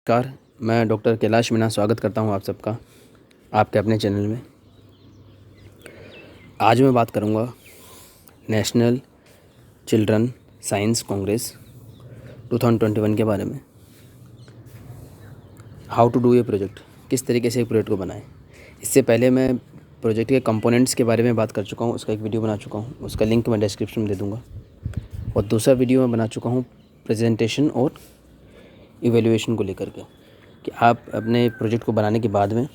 नमस्कार, मैं डॉक्टर कैलाश मीणा स्वागत करता हूं आप सबका आपके अपने चैनल में। आज मैं बात करूंगा नेशनल चिल्ड्रन साइंस कांग्रेस 2021 के बारे में। How to do a project, किस तरीके से एक प्रोजेक्ट को बनाएं। इससे पहले मैं प्रोजेक्ट के कंपोनेंट्स के बारे में बात कर चुका हूं, उसका एक वीडियो बना चुका हूं, उसका लिंक मैं डिस्क्रिप्शन में दे दूँगा। और दूसरा वीडियो मैं बना चुका हूँ प्रेजेंटेशन और इवेल्युएशन को लेकर के, कि आप अपने प्रोजेक्ट को बनाने के बाद में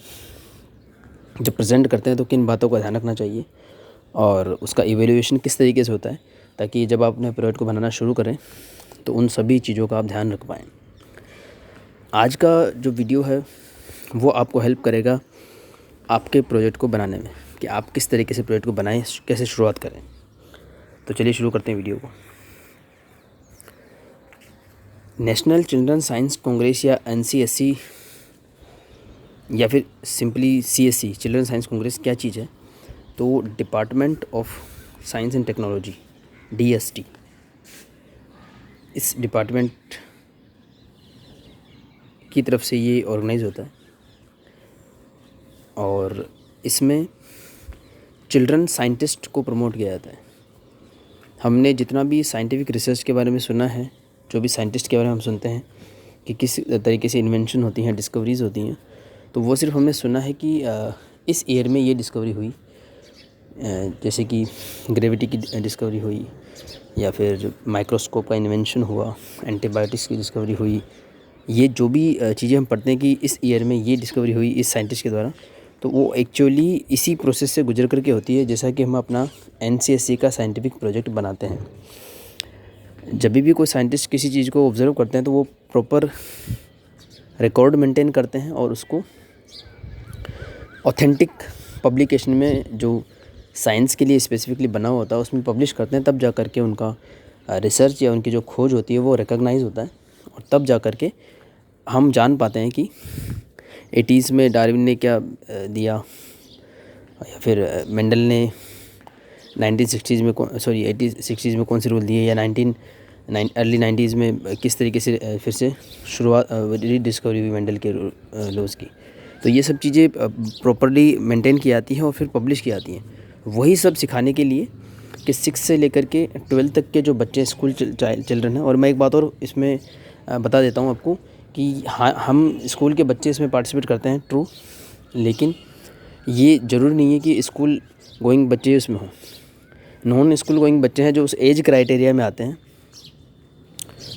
जब प्रेजेंट करते हैं तो किन बातों का ध्यान रखना चाहिए और उसका इवेल्युएशन किस तरीके से होता है, ताकि जब आप अपने प्रोजेक्ट को बनाना शुरू करें तो उन सभी चीज़ों का आप ध्यान रख पाएँ। आज का जो वीडियो है वो आपको हेल्प करेगा आपके प्रोजेक्ट को बनाने में, कि आप किस तरीके से प्रोजेक्ट को बनाएं, कैसे शुरुआत करें। तो चलिए शुरू करते हैं वीडियो को। नेशनल चिल्ड्रन साइंस कांग्रेस या NCSC या फिर simply CSC children science Congress क्या चीज़ है? तो department of science and technology DST, इस डिपार्टमेंट की तरफ से ये ऑर्गेनाइज होता है और इसमें चिल्ड्रन साइंटिस्ट को प्रमोट किया जाता है। हमने जितना भी साइंटिफिक रिसर्च के बारे में सुना है, जो भी साइंटिस्ट के बारे में हम सुनते हैं कि किस तरीके से इन्वेंशन होती हैं, डिस्कवरीज़ होती हैं, तो वो सिर्फ हमने सुना है कि इस ईयर में ये डिस्कवरी हुई, जैसे कि ग्रेविटी की डिस्कवरी हुई, या फिर माइक्रोस्कोप का इन्वेंशन हुआ, एंटीबायोटिक्स की डिस्कवरी हुई। ये जो भी चीज़ें हम पढ़ते हैं कि इस ईयर में ये डिस्कवरी हुई इस साइंटिस्ट के द्वारा, तो वो एक्चुअली इसी प्रोसेस से गुजर करके होती है, जैसा कि हम अपना NCSC का साइंटिफिक प्रोजेक्ट बनाते हैं। जब भी कोई साइंटिस्ट किसी चीज़ को ऑब्ज़र्व करते हैं तो वो प्रॉपर रिकॉर्ड मेंटेन करते हैं और उसको ऑथेंटिक पब्लिकेशन में जो साइंस के लिए स्पेसिफिकली बना हुआ होता है उसमें पब्लिश करते हैं। तब जा कर के उनका रिसर्च या उनकी जो खोज होती है वो रिकॉग्नाइज होता है, और तब जा कर के हम जान पाते हैं कि 80s में डार्विन ने क्या दिया, या फिर मेंडल ने 1960s में 60s में कौन से रूल दिए, या अर्ली 90s में किस तरीके से फिर से शुरुआत रीडिस्कवरी हुई मेंडल के लॉज़ की। तो ये सब चीज़ें प्रॉपर्ली मेंटेन की जाती हैं और फिर पब्लिश की जाती हैं। वही सब सिखाने के लिए कि 6 से लेकर के 12 तक के जो बच्चे स्कूल चिल्ड्रन हैं। और मैं एक बात और इसमें बता देता हूँ आपको कि हाँ, हम स्कूल के बच्चे इसमें पार्टिसिपेट करते हैं, ट्रू, लेकिन ये ज़रूरी नहीं है कि स्कूल गोइंग बच्चे उसमें हों। नॉन स्कूल गोइंग बच्चे हैं जो उस एज क्राइटेरिया में आते हैं,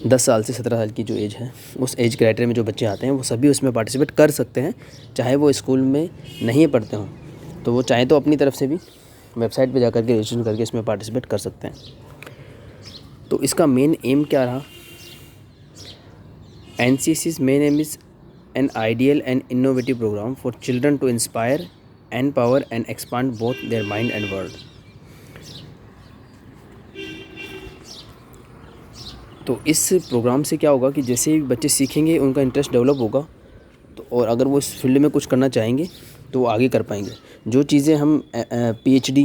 10 साल से 17 साल की जो एज है, उस एज क्राइटेरिया में जो बच्चे आते हैं वो सभी उसमें पार्टिसिपेट कर सकते हैं, चाहे वो स्कूल में नहीं पढ़ते हों। तो वो चाहे तो अपनी तरफ से भी वेबसाइट पे जाकर के रजिस्ट्रेशन करके इसमें पार्टिसिपेट कर सकते हैं। तो इसका मेन एम क्या रहा? NCSC's main aim is an ideal and innovative program for children to inspire, empower and expand both their mind and world. तो इस प्रोग्राम से क्या होगा कि जैसे ही बच्चे सीखेंगे उनका इंटरेस्ट डेवलप होगा, तो और अगर वो इस फील्ड में कुछ करना चाहेंगे तो वो आगे कर पाएंगे। जो चीज़ें हम PhD,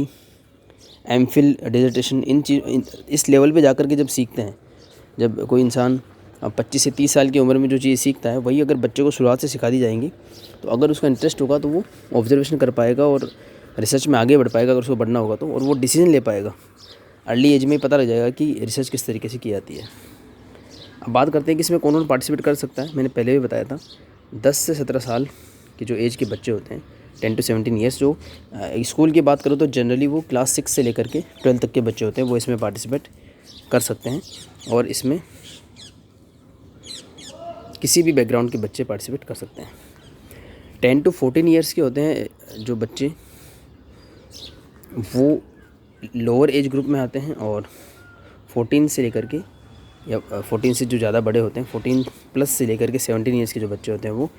MPhil, डिसर्टेशन इस लेवल पे जाकर के जब सीखते हैं, जब कोई इंसान 25 से 30 साल की उम्र में जो चीज़ सीखता है, वही अगर बच्चे को शुरुआत से सिखा दी जाएंगी तो अगर उसका इंटरेस्ट होगा तो वो ऑब्जर्वेशन कर पाएगा और रिसर्च में आगे बढ़ पाएगा, अगर उसको बढ़ना होगा तो, और वो डिसीजन ले पाएगा। अर्ली एज में पता लग जाएगा कि रिसर्च किस तरीके से की जाती है। अब बात करते हैं कि इसमें कौन कौन पार्टिसिपेट कर सकता है। मैंने पहले भी बताया था 10 से 17 साल की जो एज के बच्चे होते हैं, 10 to 17 ईयर्स, जो स्कूल की बात करो तो जनरली वो क्लास 6 से लेकर के 12 तक के बच्चे होते हैं, वो इसमें पार्टिसिपेट कर सकते हैं। और इसमें किसी भी बैकग्राउंड के बच्चे पार्टिसिपेट कर सकते हैं। 10 to 14 ईयर्स के होते हैं जो बच्चे, वो लोअर एज ग्रुप में आते हैं, और 14 से लेकर के, या 14 से जो ज़्यादा बड़े होते हैं, 14 प्लस से लेकर के 17 ईयर्स के जो बच्चे होते हैं वो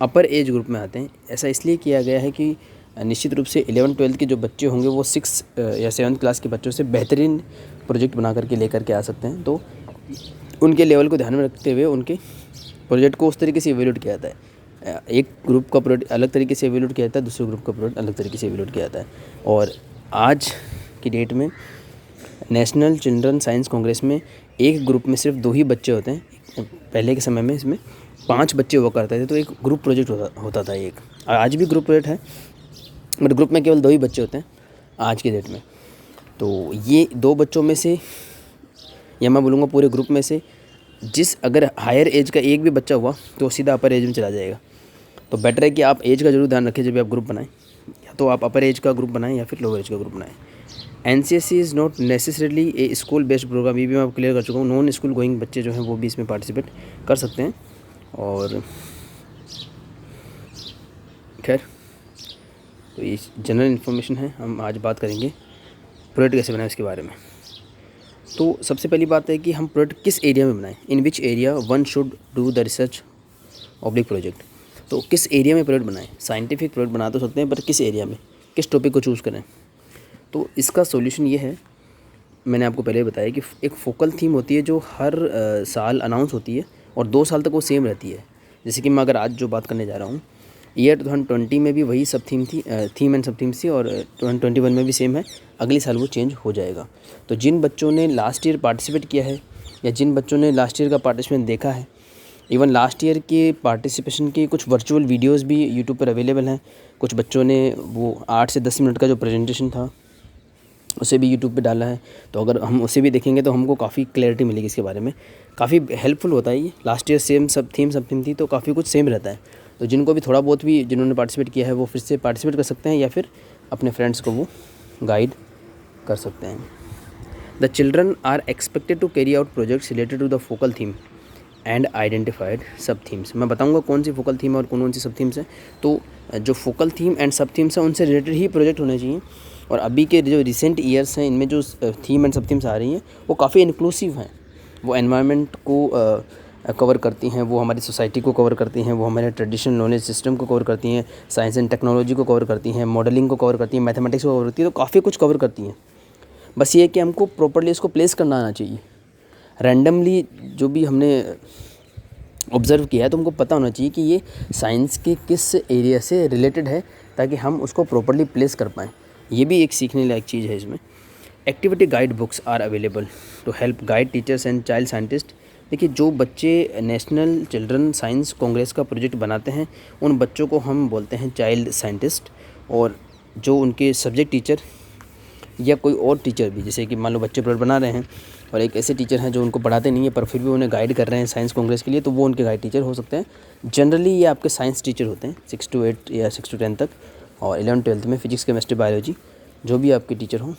अपर एज ग्रुप में आते हैं। ऐसा इसलिए किया गया है कि निश्चित रूप से 11-12 के जो बच्चे होंगे वो 6 या 7th क्लास के बच्चों से बेहतरीन प्रोजेक्ट बना करके लेकर के आ सकते हैं। तो उनके लेवल को ध्यान में रखते हुए उनके प्रोजेक्ट को उस तरीके से इवेल्यूएट किया जाता है। एक ग्रुप का प्रोजेक्ट अलग तरीके से इवेल्यूएट किया जाता है, दूसरे ग्रुप का प्रोजेक्ट अलग तरीके से इवेल्यूएट किया जाता है। और आज की डेट में नेशनल चिल्ड्रन साइंस कांग्रेस में एक ग्रुप में सिर्फ 2 ही बच्चे होते हैं। पहले के समय में इसमें 5 बच्चे हुआ करते थे, तो एक ग्रुप प्रोजेक्ट होता था एक। आज भी ग्रुप प्रोजेक्ट है, बट ग्रुप में केवल 2 ही बच्चे होते हैं आज की डेट में। तो ये 2 बच्चों में से, या मैं बोलूँगा पूरे ग्रुप में से, अगर हायर एज का एक भी बच्चा हुआ तो सीधा अपर एज में चला जाएगा। तो बेटर है कि आप एज का जरूर ध्यान रखें जब भी आप ग्रुप बनाएं, या तो आप अपर एज का ग्रुप बनाएं या फिर लोअर एज का ग्रुप बनाएं। NCSE is not necessarily a school based program, ये भी मैं आपको क्लियर कर चुका हूँ। नॉन स्कूल गोइंग बच्चे जो हैं वो भी इसमें पार्टिसिपेट कर सकते हैं। और खैर, तो ये जनरल इन्फॉर्मेशन है। हम आज बात करेंगे प्रोजेक्ट कैसे बनाएं इसके बारे में। तो सबसे पहली बात है कि हम प्रोजेक्ट किस एरिया में बनाएं, in which area one should do the research oblique project. तो किस एरिया में प्रोजेक्ट बनाएं, साइंटिफिक प्रोजेक्ट बना तो सकते हैं, पर किस एरिया में, किस टॉपिक को चूज़ करें। तो इसका सॉल्यूशन ये है, मैंने आपको पहले बताया कि एक फोकल थीम होती है जो हर साल अनाउंस होती है और 2 साल तक वो सेम रहती है। जैसे कि मैं अगर आज जो बात करने जा रहा हूँ, ईयर 2020 में भी वही सब थीम थी, थीम एंड सब थीम्स थी, और 2021 में भी सेम है। अगले साल वो चेंज हो जाएगा। तो जिन बच्चों ने लास्ट ईयर पार्टिसिपेट किया है, या जिन बच्चों ने लास्ट ईयर का पार्टिसिपेंट देखा है, इवन लास्ट ईयर के पार्टिसिपेशन की कुछ वर्चुअल वीडियोज़ भी यूट्यूब पर अवेलेबल हैं। कुछ बच्चों ने वो 8 से 10 मिनट का जो प्रेजेंटेशन था उसे भी यूट्यूब पे डाला है। तो अगर हम उसे भी देखेंगे तो हमको काफ़ी क्लैरिटी मिलेगी इसके बारे में। काफ़ी हेल्पफुल होता है ये। लास्ट ईयर सेम सब थीम थी, तो काफ़ी कुछ सेम रहता है। तो जिनको भी थोड़ा बहुत भी जिन्होंने पार्टिसिपेट किया है वो फिर से पार्टिसिपेट कर सकते हैं, या फिर अपने फ्रेंड्स को वो गाइड कर सकते हैं। The children are expected to carry out projects related to the focal theme and identified sub themes. मैं बताऊंगा कौन सी फोकल थीम और कौन सी सब थीम्स हैं। तो जो फोकल थीम एंड सब थीम्स हैं उनसे रिलेटेड ही प्रोजेक्ट होने चाहिए। और अभी के जो रिसेंट ईयर्स हैं इनमें जो थीम एंड सब थीम्स आ रही हैं वो काफ़ी इंक्लूसिव हैं। वो एनवायरनमेंट को कवर करती हैं, वो हमारी सोसाइटी को कवर करती हैं, वो हमारे ट्रेडिशनल नॉलेज सिस्टम को कवर करती हैं, साइंस एंड टेक्नोलॉजी को कवर करती हैं, मॉडलिंग को कवर करती हैं, मैथमेटिक्स को कवर करती है। तो काफ़ी कुछ कवर करती हैं। बस ये है कि हमको प्रॉपर्ली इसको प्लेस करना आना चाहिए। रैंडमली जो भी हमने ऑब्ज़र्व किया है तो हमको पता होना चाहिए कि ये साइंस के किस एरिया से रिलेटेड है, ताकि हम उसको प्रॉपर्ली प्लेस कर पाएँ। ये भी एक सीखने लायक चीज़ है इसमें। Activity guide books are available to help guide teachers and child scientist. देखिए, जो बच्चे नेशनल चिल्ड्रन साइंस कांग्रेस का प्रोजेक्ट बनाते हैं उन बच्चों को हम बोलते हैं चाइल्ड साइंटिस्ट। और जो उनके सब्जेक्ट टीचर या कोई और टीचर भी, जैसे कि मान लो बच्चे प्रोजेक्ट बना रहे हैं और एक ऐसे टीचर हैं जो उनको पढ़ाते नहीं है पर फिर भी उन्हें गाइड कर रहे हैं साइंस कांग्रेस के लिए, तो वो उनके गाइड टीचर हो सकते हैं। जनरली ये आपके साइंस टीचर होते हैं 6 to 8 या 6 to 10 तक, और 11th-12th में फिजिक्स केमिस्ट्री बायोलॉजी जो भी आपके टीचर हों,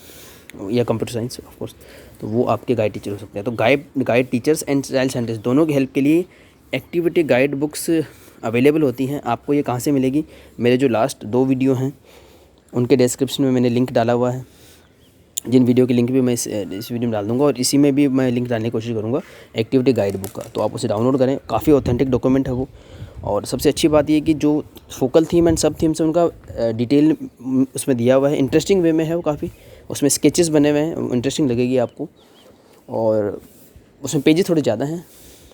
या कंप्यूटर साइंस ऑफ कोर्स, तो वो आपके गाइड टीचर हो सकते हैं। तो guide teachers and child scientist दोनों की हेल्प के लिए एक्टिविटी गाइड बुक्स अवेलेबल होती हैं। आपको ये कहाँ से मिलेगी? मेरे जो लास्ट 2 वीडियो हैं उनके डिस्क्रिप्शन में मैंने लिंक डाला हुआ है, जिन वीडियो की लिंक भी मैं इस वीडियो में डाल दूंगा, और इसी में भी मैं लिंक डालने की कोशिश करूँगा एक्टिविटी गाइड बुक का। तो आप उसे डाउनलोड करें, काफ़ी ऑथेंटिक डॉक्यूमेंट है वो। और सबसे अच्छी बात ये कि जो फोकल थीम एंड सब थीम्स है उनका डिटेल उसमें दिया हुआ है, इंटरेस्टिंग वे में है वो काफ़ी। उसमें स्केचेस बने हुए हैं, इंटरेस्टिंग लगेगी आपको। और उसमें पेजेस थोड़े ज़्यादा हैं,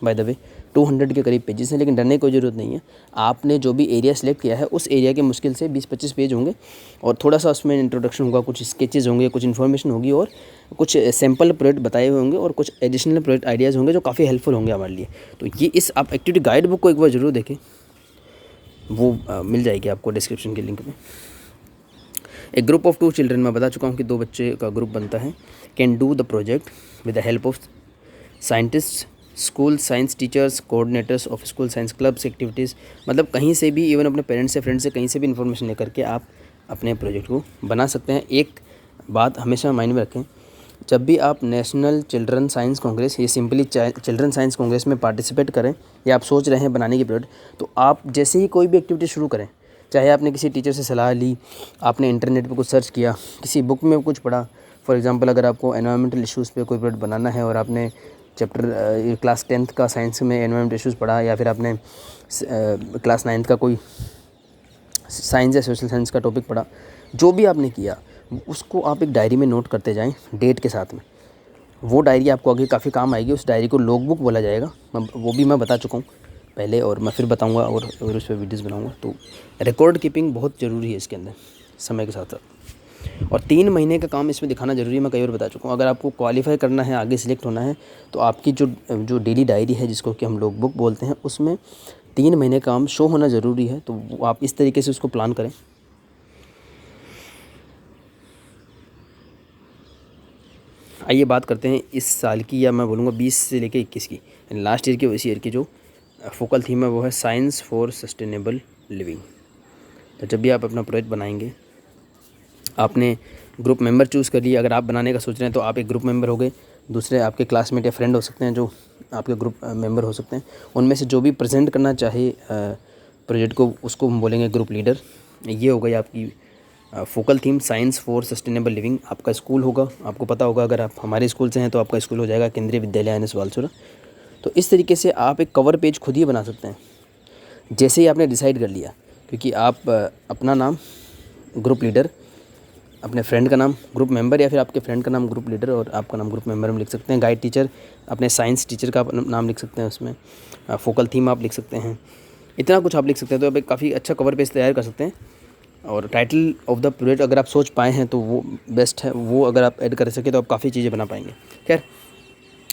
बाय द वे 200 के करीब पेजेस हैं, लेकिन डरने की कोई ज़रूरत नहीं है। आपने जो भी एरिया सेलेक्ट किया है उस एरिया के मुश्किल से 20-25 पेज होंगे, और थोड़ा सा उसमें इंट्रोडक्शन होगा, कुछ स्केचेस होंगे, कुछ इन्फॉर्मेशन होगी, और कुछ सैम्पल प्रोजेक्ट बताए हुए होंगे, और कुछ एडिशनल प्रोजेक्ट आइडियाज़ होंगे जो काफ़ी हेल्पफुल होंगे हमारे लिए। तो ये इस आप एक्टिविटी गाइड बुक को एक बार ज़रूर देखें, वो मिल जाएगी आपको डिस्क्रिप्शन के लिंक में। एक ग्रुप ऑफ 2 चिल्ड्रन, मैं बता चुका हूँ कि 2 बच्चे का ग्रुप बनता है, can do the project with the help of scientist, school science teachers, coordinators of school science clubs activities. मतलब कहीं से भी, इवन अपने पेरेंट्स से, फ्रेंड्स से, कहीं से भी इन्फॉर्मेशन लेकर के आप अपने प्रोजेक्ट को बना सकते हैं। एक बात हमेशा माइंड में रखें, जब भी आप नेशनल चिल्ड्रन साइंस कांग्रेस, ये सिंपली चिल्ड्रन साइंस कांग्रेस में पार्टिसिपेट करें, या आप सोच रहे हैं बनाने की प्रोजेक्ट, तो आप जैसे ही कोई भी एक्टिविटी शुरू करें, चाहे आपने किसी टीचर से सलाह ली, आपने इंटरनेट पे कुछ सर्च किया, किसी बुक में कुछ पढ़ा। फॉर एग्जांपल, अगर आपको एनवायरमेंटल इश्यूज़ पे कोई प्रोजेक्ट बनाना है और आपने चैप्टर क्लास 10th का साइंस में एनवायरमेंटल इश्यूज़ पढ़ा, या फिर आपने क्लास 9th का कोई साइंस या सोशल साइंस का टॉपिक पढ़ा, जो भी आपने किया उसको आप एक डायरी में नोट करते जाएं डेट के साथ में। वो डायरी आपको आगे काफ़ी काम आएगी। उस डायरी को लॉग बुक बोला जाएगा, वो भी मैं बता चुका हूँ पहले, और मैं फिर बताऊँगा, और उस पर वीडियोज़ बनाऊँगा। तो रिकॉर्ड कीपिंग बहुत ज़रूरी है इसके अंदर समय के साथ साथ। और 3 महीने का काम इसमें दिखाना ज़रूरी है, मैं कई बार बता चुका हूँ। अगर आपको क्वालिफाई करना है, आगे सिलेक्ट होना है, तो आपकी जो डेली डायरी है, जिसको कि हम लोग बुक बोलते हैं, उसमें 3 महीने काम शो होना ज़रूरी है, तो आप इस तरीके से उसको प्लान करें। आइए बात करते हैं इस साल की, या मैं बोलूँगा 20 से लेकर 21 की, लास्ट ईयर की, इस ईयर की जो फोकल थीम है वो है साइंस फॉर सस्टेनेबल लिविंग। तो जब भी आप अपना प्रोजेक्ट बनाएंगे, आपने ग्रुप मेंबर चूज़ कर लिए। अगर आप बनाने का सोच रहे हैं तो आप एक ग्रुप मेंबर हो गए, दूसरे आपके क्लासमेट या फ्रेंड हो सकते हैं जो आपके ग्रुप मेंबर हो सकते हैं। उनमें से जो भी प्रेजेंट करना चाहे प्रोजेक्ट को, उसको हम बोलेंगे ग्रुप लीडर। ये हो गई आपकी focal theme science for sustainable living. आपका स्कूल होगा, आपको पता होगा, अगर आप हमारे स्कूल से हैं तो आपका स्कूल हो जाएगा केंद्रीय विद्यालय NS वालसुरा। तो इस तरीके से आप एक कवर पेज खुद ही बना सकते हैं, जैसे ही आपने डिसाइड कर लिया। क्योंकि आप अपना नाम ग्रुप लीडर, अपने फ्रेंड का नाम ग्रुप मेंबर, या फिर आपके फ्रेंड का नाम ग्रुप लीडर और आपका नाम ग्रुप मेंबर में लिख सकते हैं। गाइड टीचर, अपने साइंस टीचर का नाम लिख सकते हैं उसमें। फोकल थीम आप लिख सकते हैं, इतना कुछ आप लिख सकते हैं। तो आप एक काफ़ी अच्छा कवर पेज तैयार कर सकते हैं। और टाइटल ऑफ द प्रोजेक्ट अगर आप सोच पाए हैं तो वो बेस्ट है, वो अगर आप ऐड कर सके तो आप काफ़ी चीज़ें बना पाएंगे। खैर,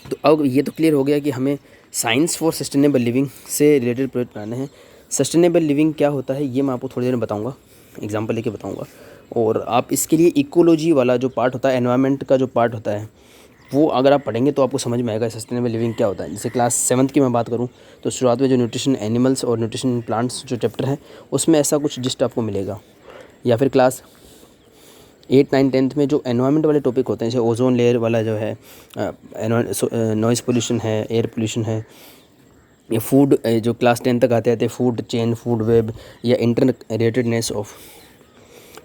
तो अब ये तो क्लियर हो गया कि हमें साइंस फॉर सस्टेनेबल लिविंग से रिलेटेड प्रोजेक्ट बनाने हैं। सस्टेनेबल लिविंग क्या होता है ये मैं आपको थोड़ी देर में बताऊंगा, एग्जांपल लेके बताऊंगा। और आप इसके लिए इकोलॉजी वाला जो पार्ट होता है, एनवायरनमेंट का जो पार्ट होता है, वो अगर आप पढ़ेंगे तो आपको समझ में आएगा सस्टेनेबल लिविंग क्या होता है। जैसे क्लास 7th की मैं बात करूँ तो शुरुआत में जो न्यूट्रिशन एनिमल्स और न्यूट्रिशन प्लांट्स जो चैप्टर है, उसमें ऐसा कुछ जिस्ट आपको मिलेगा। या फिर क्लास 8, 9, 10th में जो एनवायरनमेंट वाले टॉपिक होते हैं, जैसे ओजोन लेयर वाला जो है, नॉइज़ पोल्यूशन है, एयर पोल्यूशन है, या फूड, जो क्लास 10 तक आते आते फूड चेन, फूड वेब, या inter relatedness of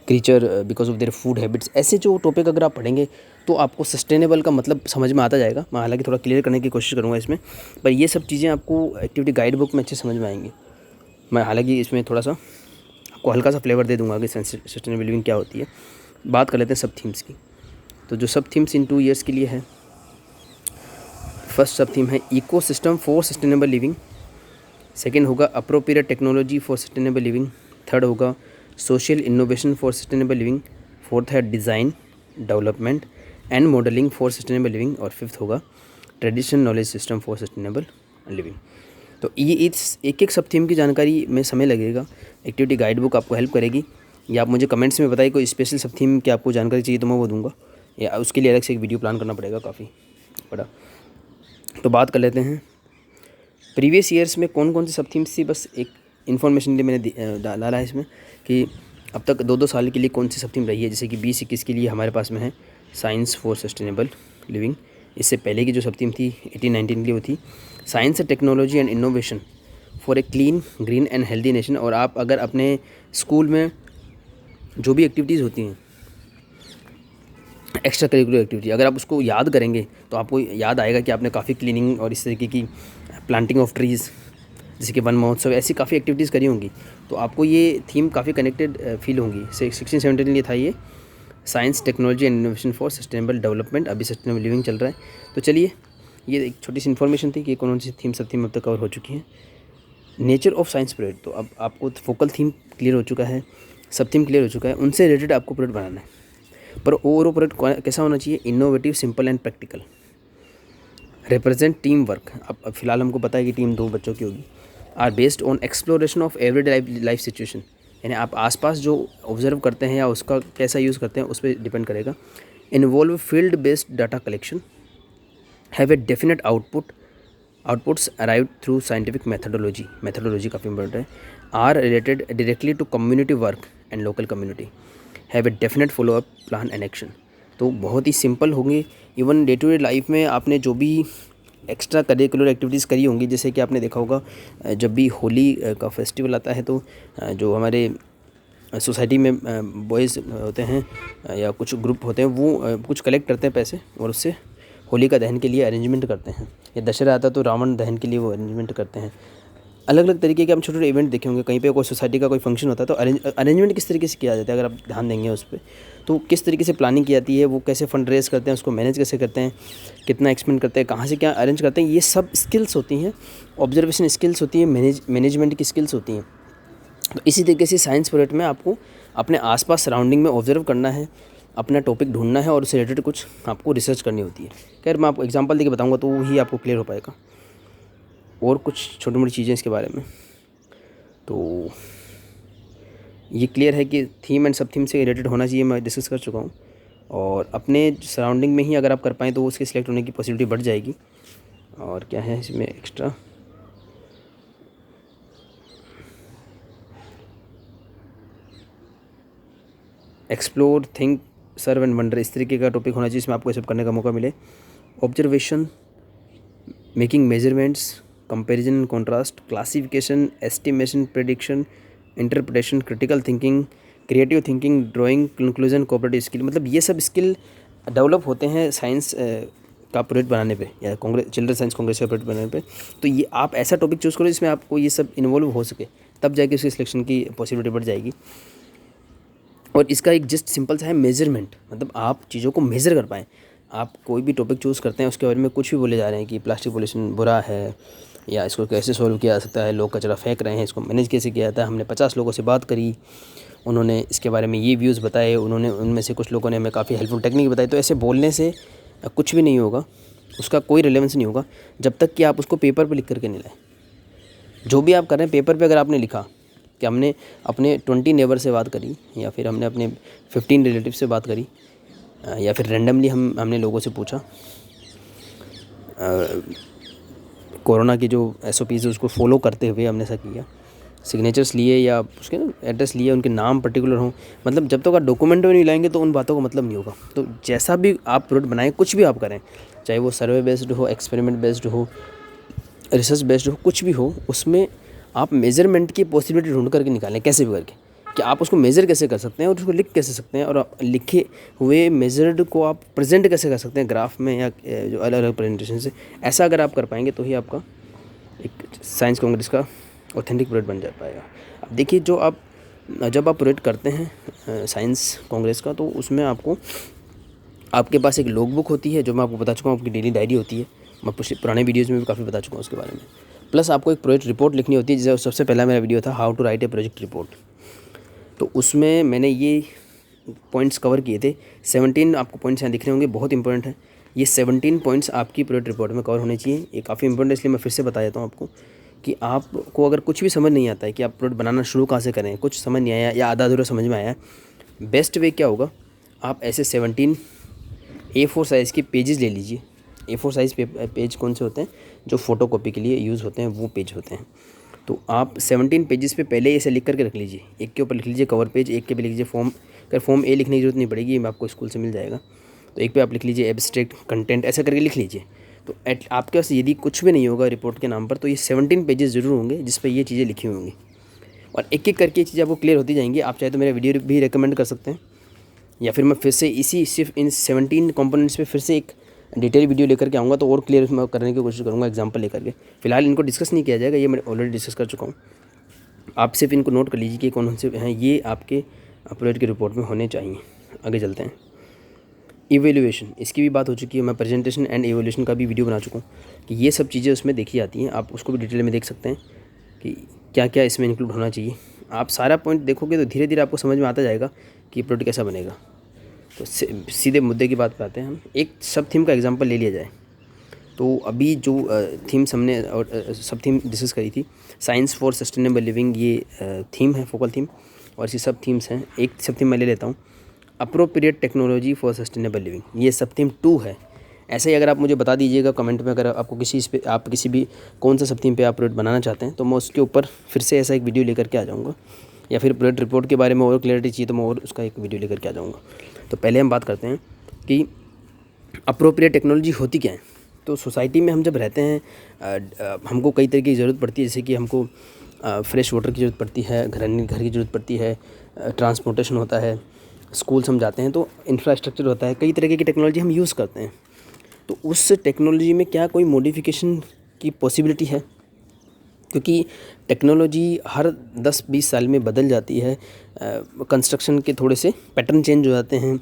creature because of their food habits, ऐसे जो टॉपिक अगर आप पढ़ेंगे तो आपको सस्टेनेबल का मतलब समझ में आता जाएगा। मैं हालांकि थोड़ा क्लियर करने की कोशिश करूँगा इसमें, पर ये सब चीज़ें आपको एक्टिविटी गाइड बुक में अच्छे समझ में आएंगी। मैं हालांकि इसमें थोड़ा सा आपको हल्का सा फ्लेवर दे दूंगा कि सस्टेनेबल लिविंग क्या होती है। बात कर लेते हैं सब थीम्स की। तो जो सब थीम्स इन 2 ईयर्स के लिए है, फर्स्ट सब थीम है ecosystem for sustainable living, second होगा appropriate technology for sustainable living, third होगा social innovation for sustainable living, fourth है design development and modelling for sustainable living, और फिफ्थ होगा traditional knowledge system for sustainable living. तो ये इस एक सब थीम की जानकारी में समय लगेगा। एक्टिविटी गाइड बुक आपको हेल्प करेगी, या आप मुझे कमेंट्स में बताइए कोई स्पेशल सब थीम की आपको जानकारी चाहिए तो मैं वो दूंगा, या उसके लिए अलग से एक वीडियो प्लान करना पड़ेगा काफ़ी बड़ा। तो बात कर लेते हैं प्रीवियस ईयर्स में कौन कौन सी सब थीम्स थी। बस एक इन्फॉर्मेशन लिए मैंने डाला है इसमें कि अब तक 2-2 साल के लिए कौन सी सब थीम रही है। जैसे कि 20-21 के लिए हमारे पास में है साइंस फॉर सस्टेनेबल लिविंग। इससे पहले की जो सब थीम थी 18-19 के लिए वो थी science technology and innovation for a clean green and healthy nation. और आप अगर अपने स्कूल में जो भी एक्टिविटीज़ होती हैं, एक्स्ट्रा करिकुलर एक्टिविटी, अगर आप उसको याद करेंगे तो आपको याद आएगा कि आपने काफ़ी क्लीनिंग और इस तरीके की प्लांटिंग ऑफ ट्रीज़, जैसे कि वन महोत्सव, ऐसी काफ़ी एक्टिविटीज़ करी होंगी। तो आपको ये थीम काफ़ी कनेक्टेड फील होंगी। 16-17 के लिए था ये science technology and innovation for sustainable development, अभी सस्टेनेबल लिविंग चल रहा है। तो चलिए, ये एक छोटी सी इन्फॉर्मेशन थी कि कौन सी थीम सब थीम अब तक कवर हो चुकी है। नेचर ऑफ साइंस प्रोजेक्ट, तो अब आपको फोकल थीम क्लियर हो चुका है, सब थीम क्लियर हो चुका है, उनसे रिलेटेड आपको प्रोजेक्ट बनाना है। पर ओवरऑल प्रोजेक्ट कैसा होना चाहिए? Innovative, simple and practical, represent team work. अब फिलहाल हमको पता है कि टीम 2 बच्चों की होगी। Are based on exploration of everyday life situation, यानी आप आसपास जो ऑब्जर्व करते हैं या उसका कैसा यूज़ करते हैं उस पर डिपेंड करेगा। Involve field based data collection, have a definite outputs arrive through scientific methodology काफ़ी इंपॉर्टेंट है। Are related directly to community work and local community, have a definite follow up plan and action. तो बहुत ही simple होंगे। Even day to day life में आपने जो भी एक्स्ट्रा करिकुलर एक्टिविटीज़ करी होंगी, जैसे कि आपने देखा होगा जब भी होली का फेस्टिवल आता है तो जो हमारे सोसाइटी में बॉयज़ होते हैं या कुछ ग्रुप होते हैं वो कुछ कलेक्ट करते हैं पैसे और उससे होली का दहन के लिए अरेंजमेंट करते हैं। या दशहरा आता है तो रावण दहन के लिए वो अरेंजमेंट करते हैं। अलग अलग तरीके के हम छोटे छोटे इवेंट देखे होंगे। कहीं पे कोई सोसाइटी का कोई फंक्शन होता है तो अरेंजमेंट किस तरीके से किया जाता है, अगर आप ध्यान देंगे उस पर, तो किस तरीके से प्लानिंग की जाती है, वो कैसे फंड रेज करते हैं, उसको मैनेज कैसे करते हैं, कितना एक्सपेंड करते हैं, कहाँ से क्या अरेंज करते हैं, ये सब स्किल्स होती हैं, ऑब्जर्वेशन स्किल्स होती है, मैनेजमेंट की स्किल्स होती हैं। तो इसी तरीके से साइंस प्रोजेक्ट में आपको अपने आसपास सराउंडिंग में ऑब्जर्व करना है, अपना टॉपिक ढूंढना है और उससे रिलेटेड कुछ आपको रिसर्च करनी होती है। खैर, मैं आपको एग्जांपल देके बताऊंगा तो ही आपको क्लियर हो पाएगा। और कुछ छोटी मोटी चीज़ें इसके बारे में, तो ये क्लियर है कि थीम एंड सब थीम से रिलेटेड होना चाहिए, मैं डिस्कस कर चुका हूँ। और अपने सराउंडिंग में ही अगर आप कर पाएँ तो उसके सिलेक्ट होने की पॉसिबिलिटी बढ़ जाएगी। और क्या है इसमें extra, explore, think, serve and wonder, इस तरीके का टॉपिक होना चाहिए जिसमें आपको ये सब करने का मौका मिले। Observation, making measurements, comparison and contrast, classification, estimation, prediction, interpretation, critical thinking, creative thinking, drawing, conclusion, cooperative skill, मतलब ये सब स्किल डेवलप होते हैं साइंस का प्रोजेक्ट बनाने पे या कांग्रेस, चिल्ड्रन साइंस कांग्रेस का प्रोजेक्ट बनाने पे। तो ये आप ऐसा टॉपिक चूज़ करो जिसमें आपको ये सब इन्वॉल्व हो सके, तब जाके उसकी सिलेक्शन की पॉसिबिलिटी बढ़ जाएगी। और इसका एक जस्ट सिंपल सा है मेजरमेंट, मतलब आप चीज़ों को मेज़र कर पाएँ। आप कोई भी टॉपिक चूज़ करते हैं उसके बारे में कुछ भी बोले जा रहे हैं कि प्लास्टिक पॉल्यूशन बुरा है या इसको कैसे सॉल्व किया जा सकता है, लोग कचरा फेंक रहे हैं, इसको मैनेज कैसे किया जाता है। हमने 50 लोगों से बात करी, उन्होंने इसके बारे में ये व्यूज़ बताए, उन्होंने उनमें से कुछ लोगों ने हमें काफ़ी हेल्पफुल टेक्निक बताई। तो ऐसे बोलने से कुछ भी नहीं होगा, उसका कोई रिलेवेंस नहीं होगा जब तक कि आप उसको पेपर पे लिख करके नहीं लाएं। जो भी आप कर रहे हैं पेपर पे अगर आपने लिखा कि हमने अपने 20 नेबर से बात करी या फिर हमने अपने 15 रिलेटिव से बात करी या फिर रैंडमली हमने लोगों से पूछा, कोरोना की जो SOPs है उसको फॉलो करते हुए हमने ऐसा किया, सिग्नेचर्स लिए या उसके एड्रेस लिए, उनके नाम पर्टिकुलर हों, मतलब जब तक आप डॉक्यूमेंट में नहीं लाएंगे तो उन बातों का मतलब नहीं होगा। तो जैसा भी आप प्रोडक्ट बनाएं, कुछ भी आप करें, चाहे वो सर्वे बेस्ड हो, एक्सपेरिमेंट बेस्ड हो, रिसर्च बेस्ड हो, कुछ भी हो, उसमें आप मेज़रमेंट की पॉसिबिलिटी ढूंढ करके निकालें कैसे भी करके, कि आप उसको मेज़र कैसे कर सकते हैं और उसको लिख कैसे सकते हैं, और आप लिखे हुए मेज़र्ड को आप प्रेजेंट कैसे कर सकते हैं ग्राफ में या जो अलग अलग प्रेजेंटेशन से। ऐसा अगर आप कर पाएंगे तो ही आपका एक साइंस कांग्रेस का ऑथेंटिक प्रोजेक्ट बन जा पाएगा। अब देखिए, जब आप प्रोजेक्ट करते हैं साइंस कांग्रेस का, तो उसमें आपके पास एक लॉग बुक होती है, जो मैं आपको बता चुका हूँ, आपकी डेली डायरी होती है, मैं पुराने वीडियोज़ में भी काफ़ी बता चुका हूँ उसके बारे में। प्लस आपको एक प्रोजेक्ट रिपोर्ट लिखनी होती है, जैसे सबसे पहला मेरा वीडियो था how to write a project report, तो उसमें मैंने ये पॉइंट्स कवर किए थे। 17 आपको पॉइंट्स यहाँ दिख रहे होंगे, बहुत इंपॉर्टेंट है। ये 17 पॉइंट्स आपकी प्रोजेक्ट रिपोर्ट में कवर होने चाहिए। ये काफ़ी इंपॉर्टेंट है, इसलिए मैं फिर से बता देता हूँ आपको कि आपको अगर कुछ भी समझ नहीं आता है कि आप प्रोजेक्ट बनाना शुरू कहाँ से करें, कुछ समझ नहीं आया या आधा अधूरा समझ में आया, बेस्ट वे क्या होगा, आप ऐसे 17 A4 साइज़ के पेजेस ले लीजिए। A4 साइज़ पेज कौन से होते हैं, जो फ़ोटो कॉपी के लिए यूज़ होते हैं, वो पेज होते हैं। तो आप 17 पेजेस पे पहले ऐसे लिख करके रख लीजिए। एक के ऊपर लिख लीजिए कवर पेज, एक के पे लिख लीजिए फॉर्म, अगर फॉर्म A लिखने की जरूरत नहीं पड़ेगी, ये आपको स्कूल से मिल जाएगा। तो एक पे आप लिख लीजिए एब्स्ट्रैक्ट, कंटेंट, ऐसा करके लिख लीजिए। तो आपके पास यदि कुछ भी नहीं होगा रिपोर्ट के नाम पर, तो ये 17 पेजेस ज़रूर होंगे जिस पर ये चीज़ें लिखी होंगी, और एक एक करके ये चीज़ें आपको क्लियर होती जाएंगी। आप चाहे तो मेरा वीडियो भी रिकमेंड कर सकते हैं, या फिर मैं फिर से सिर्फ इन 17 कंपोनेंट्स पे फिर से एक डिटेल वीडियो लेकर के आऊँगा, तो और क्लियर मैं करने की कोशिश करूँगा एग्जांपल लेकर के। फिलहाल इनको डिस्कस नहीं किया जाएगा, ये मैं ऑलरेडी डिस्कस कर चुका हूँ। आप सिर्फ इनको नोट कर लीजिए कि कौन से हैं, ये आपके प्रोजेक्ट की रिपोर्ट में होने चाहिए। आगे चलते हैं। इवेल्यूएशन, इसकी भी बात हो चुकी है, मैं प्रेजेंटेशन एंड इवेल्यूएशन का भी वीडियो बना चुका हूँ कि ये सब चीज़ें उसमें देखी जाती हैं। आप उसको भी डिटेल में देख सकते हैं कि क्या क्या इसमें इंक्लूड होना चाहिए। आप सारा पॉइंट देखोगे तो धीरे धीरे आपको समझ में आता जाएगा कि प्रोजेक्ट कैसा बनेगा। तो सीधे मुद्दे की बात पे आते हैं हम। एक सब थीम का एग्जांपल ले लिया जाए, तो अभी जो थीम्स हमने और सब थीम डिस्कस करी थी, साइंस फॉर सस्टेनेबल लिविंग ये थीम है, फोकल थीम, और इसी सब थीम्स हैं। एक सब थीम मैं ले लेता हूँ, appropriate technology for sustainable living, ये सब थीम 2 है। ऐसे ही अगर आप मुझे बता दीजिएगा कमेंट में, अगर आपको किसी भी कौन सा सब थीम पे आप प्रोजेक्ट बनाना चाहते हैं, तो मैं उसके ऊपर फिर से ऐसा एक वीडियो लेकर के आ जाऊँगा, या फिर प्रोजेक्ट रिपोर्ट के बारे में और क्लैरिटी चाहिए तो मैं और उसका एक वीडियो लेकर के आ जाऊँगा। तो पहले हम बात करते हैं कि अप्रोप्रिएट टेक्नोलॉजी होती क्या है। तो सोसाइटी में हम जब रहते हैं, हमको कई तरह की ज़रूरत पड़ती है, जैसे कि हमको फ्रेश वाटर की ज़रूरत पड़ती है, घर की ज़रूरत पड़ती है, ट्रांसपोर्टेशन होता है, स्कूल्स हम जाते हैं तो इंफ्रास्ट्रक्चर होता है, कई तरीके की टेक्नोलॉजी हम यूज़ करते हैं। तो उस टेक्नोलॉजी में क्या कोई मॉडिफिकेशन की पॉसिबिलिटी है, क्योंकि टेक्नोलॉजी हर 10-20 साल में बदल जाती है। कंस्ट्रक्शन के थोड़े से पैटर्न चेंज हो जाते हैं,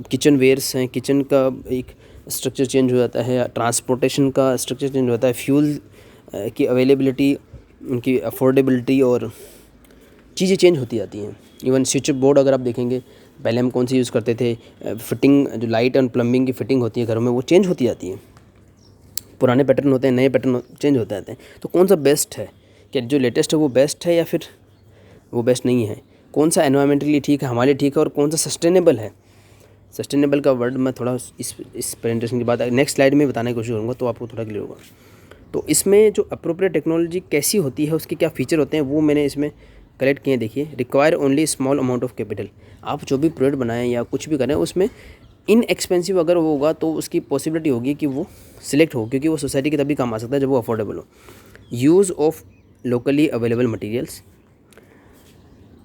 किचन वेयर्स हैं, किचन का एक स्ट्रक्चर चेंज हो जाता है, ट्रांसपोर्टेशन का स्ट्रक्चर चेंज हो जाता है, फ्यूल की अवेलेबिलिटी, उनकी अफोर्डेबिलिटी और चीज़ें चेंज होती जाती हैं। इवन स्विच बोर्ड अगर आप देखेंगे, पहले हम कौन से यूज़ करते थे, फिटिंग जो लाइट एंड प्लम्बिंग की फिटिंग होती है घरों में, वो चेंज होती जाती है। पुराने पैटर्न होते हैं, नए पैटर्न चेंज होते रहते हैं। तो कौन सा बेस्ट है, क्या जो लेटेस्ट है वो बेस्ट है या फिर वो बेस्ट नहीं है, कौन सा एनवायरमेंटली ठीक है, हमारे लिए ठीक है, और कौन सा सस्टेनेबल है। सस्टेनेबल का वर्ड मैं थोड़ा इस प्रेजेंटेशन के बाद नेक्स्ट स्लाइड में बताने की कोशिश करूँगा, तो आपको थोड़ा क्लियर होगा। तो इसमें जो अप्रोप्रिएट टेक्नोलॉजी कैसी होती है, उसके क्या फीचर होते हैं, वो मैंने इसमें कलेक्ट किए। देखिए, require only small amount of capital. आप जो भी प्रोडक्ट बनाएं या कुछ भी करें, उसमें इनएक्सपेंसिव अगर वो होगा तो उसकी पॉसिबिलिटी होगी कि वो सिलेक्ट हो, क्योंकि वो सोसाइटी के तभी काम आ सकता है जब वो अफोर्डेबल हो। Use of locally available materials,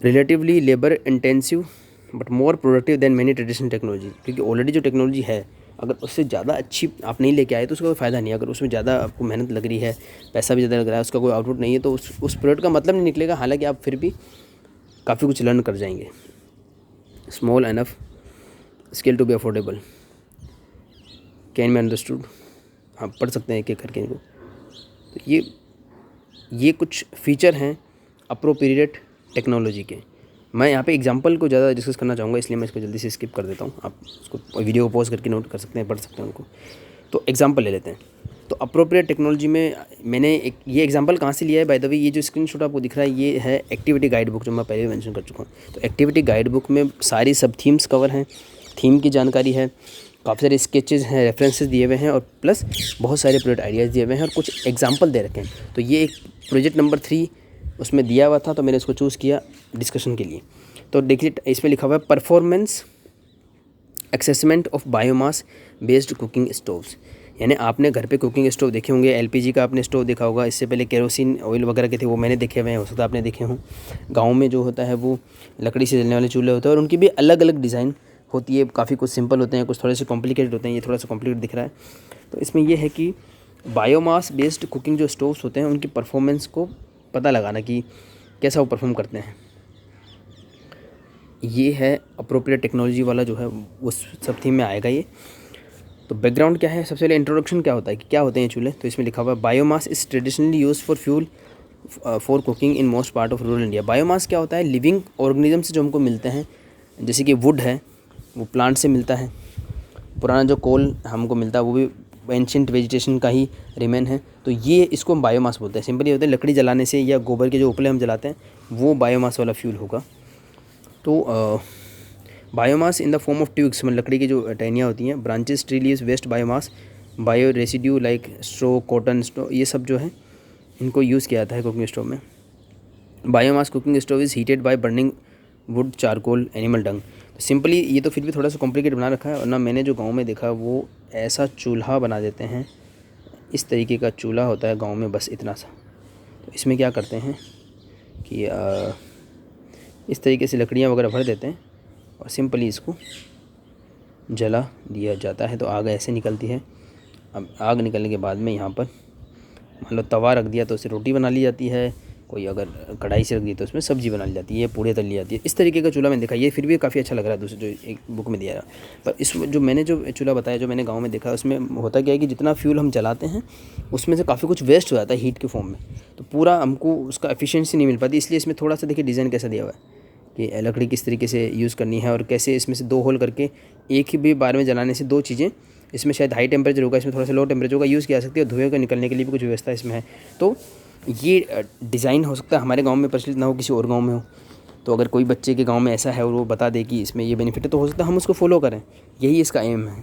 relatively labour intensive but more productive than many traditional technology. क्योंकि ऑलरेडी जो टेक्नोलॉजी है, अगर उससे ज़्यादा अच्छी आप नहीं लेके आए तो उसका कोई फ़ायदा नहीं है। अगर उसमें ज़्यादा आपको मेहनत लग रही है, पैसा भी ज़्यादा लग रहा है, उसका कोई आउटपुट नहीं है, तो उस प्रोडक्ट का मतलब नहीं निकलेगा। हालांकि आप फिर भी काफ़ी कुछ लर्न कर जाएंगे। Small enough scale to be affordable, can be understood. आप पढ़ सकते हैं एक एक करके इनको। तो ये कुछ फीचर हैं अप्रोप्रिएट टेक्नोलॉजी के। मैं यहाँ पे एग्जांपल को ज़्यादा डिस्कस करना चाहूँगा, इसलिए मैं इसको जल्दी से स्किप कर देता हूँ। आप उसको वीडियो को पॉज करके नोट कर सकते हैं, पढ़ सकते हैं उनको। तो एग्जांपल ले लेते हैं। तो अप्रोप्रिएट टेक्नोलॉजी में मैंने ये एग्जांपल कहाँ से लिया है, बाय द वे, ये जो स्क्रीनशॉट आपको दिख रहा है ये है एक्टिविटी गाइड बुक, जो मैं पहले मेंशन कर चुका हूँ। तो एक्टिविटी गाइड बुक में सारी सब थीम्स कवर हैं, थीम की जानकारी है, काफ़ी सारे स्केचेस हैं, रेफरेंसेस दिए हुए हैं, और प्लस बहुत सारे प्रोजेक्ट आइडियाज़ दिए हुए हैं और कुछ एग्जांपल दे रखे हैं। तो ये एक प्रोजेक्ट नंबर 3 उसमें दिया हुआ था, तो मैंने इसको चूज़ किया डिस्कशन के लिए। तो देखिए, इसमें लिखा हुआ है performance assessment of biomass based cooking stoves. यानी आपने घर पे कुकिंग स्टोव देखे होंगे, एलपीजी का आपने स्टोव देखा होगा, इससे पहले केरोसिन ऑयल वगैरह के थे, वो मैंने देखे हुए हैं, हो सकता है आपने देखे हों। गाँव में जो होता है वो लकड़ी से जलने वाले चूल्हे होते हैं, और उनकी भी अलग अलग डिज़ाइन होती है। काफ़ी कुछ सिंपल होते हैं, कुछ थोड़े से कॉम्प्लिकेटेड होते हैं। ये थोड़ा सा कॉम्प्लिकेट दिख रहा है। तो इसमें यह है कि बायोमास बेस्ड कुकिंग जो स्टोव्स होते हैं, उनकी परफॉर्मेंस को पता लगाना कि कैसा वो परफॉर्म करते हैं। ये है अप्रोप्रिएट टेक्नोलॉजी वाला जो है, उस सब थीम में आएगा ये। तो बैकग्राउंड क्या है, सबसे पहले इंट्रोडक्शन क्या होता है कि क्या होते हैं चूल्हे। तो इसमें लिखा हुआ है biomass is traditionally use for fuel for cooking in most part of rural India. Biomass क्या होता है, लिविंग ऑर्गेनिजम्स जो हमको मिलते हैं, जैसे कि वुड है वो प्लांट से मिलता है, पुराना जो कोल हमको मिलता है वो भी एंशिएंट वेजिटेशन का ही रिमेन है। तो ये इसको हम बायोमास बोलते हैं। सिंपली होता है लकड़ी जलाने से या गोबर के जो उपले हम जलाते हैं वो बायोमास वाला फ्यूल होगा। तो biomass in the form of tubes, मतलब लकड़ी की जो टहनियाँ होती हैं, branches, tree leaves, waste biomass, bio residue like straw, cotton straw, ये सब जो है इनको यूज़ किया जाता है कुकिंग स्टोव में। Biomass cooking stove is heated by burning wood, charcoal, animal dung. तो सिंपली ये तो फिर भी थोड़ा सा कॉम्प्लिकेट बना रखा है, और ना मैंने जो गांव में देखा वो ऐसा चूल्हा बना देते हैं, इस तरीके का चूल्हा होता है गांव में, बस इतना सा। तो इसमें क्या करते हैं कि इस तरीके से लकड़ियाँ वगैरह भर देते हैं और सिंपली इसको जला दिया जाता है। तो आग ऐसे निकलती है। अब आग निकलने के बाद में यहाँ पर मान लो तवा रख दिया तो उससे रोटी बना ली जाती है, कोई अगर कढ़ाई से रख दी तो उसमें सब्ज़ी बना ली जाती है, पूड़े तल ली जाती है। इस तरीके का चूल्हा मैंने देखा, ये फिर भी काफ़ी अच्छा लग रहा है दूसरे जो एक बुक में दिया है। पर इस जो मैंने जो चूल्हा बताया, जो मैंने गांव में देखा, उसमें होता क्या है कि जितना फ्यूल हम जलाते हैं उसमें से काफ़ी कुछ वेस्ट हो जाता है हीट के फॉर्म में, तो पूरा हमको उसका एफिशिएंसी नहीं मिल पाती। इसलिए इसमें थोड़ा सा देखिए डिज़ाइन कैसा दिया हुआ है कि लकड़ी किस तरीके से यूज़ करनी है, और कैसे इसमें से 2 होल करके एक ही भी बार में जलाने से 2 चीज़ें, इसमें शायद हाई टेम्परेचर होगा, इसमें थोड़ा सा लो टेम्परेचर होगा, यूज़ किया जा सकती है। और धुएँ का निकलने के लिए भी कुछ व्यवस्था इसमें है। तो ये डिज़ाइन हो सकता है हमारे गांव में प्रचलित ना हो, किसी और गांव में हो। तो अगर कोई बच्चे के गांव में ऐसा है और वो बता दे कि इसमें ये बेनिफिट है, तो हो सकता है हम उसको फॉलो करें। यही इसका एम है।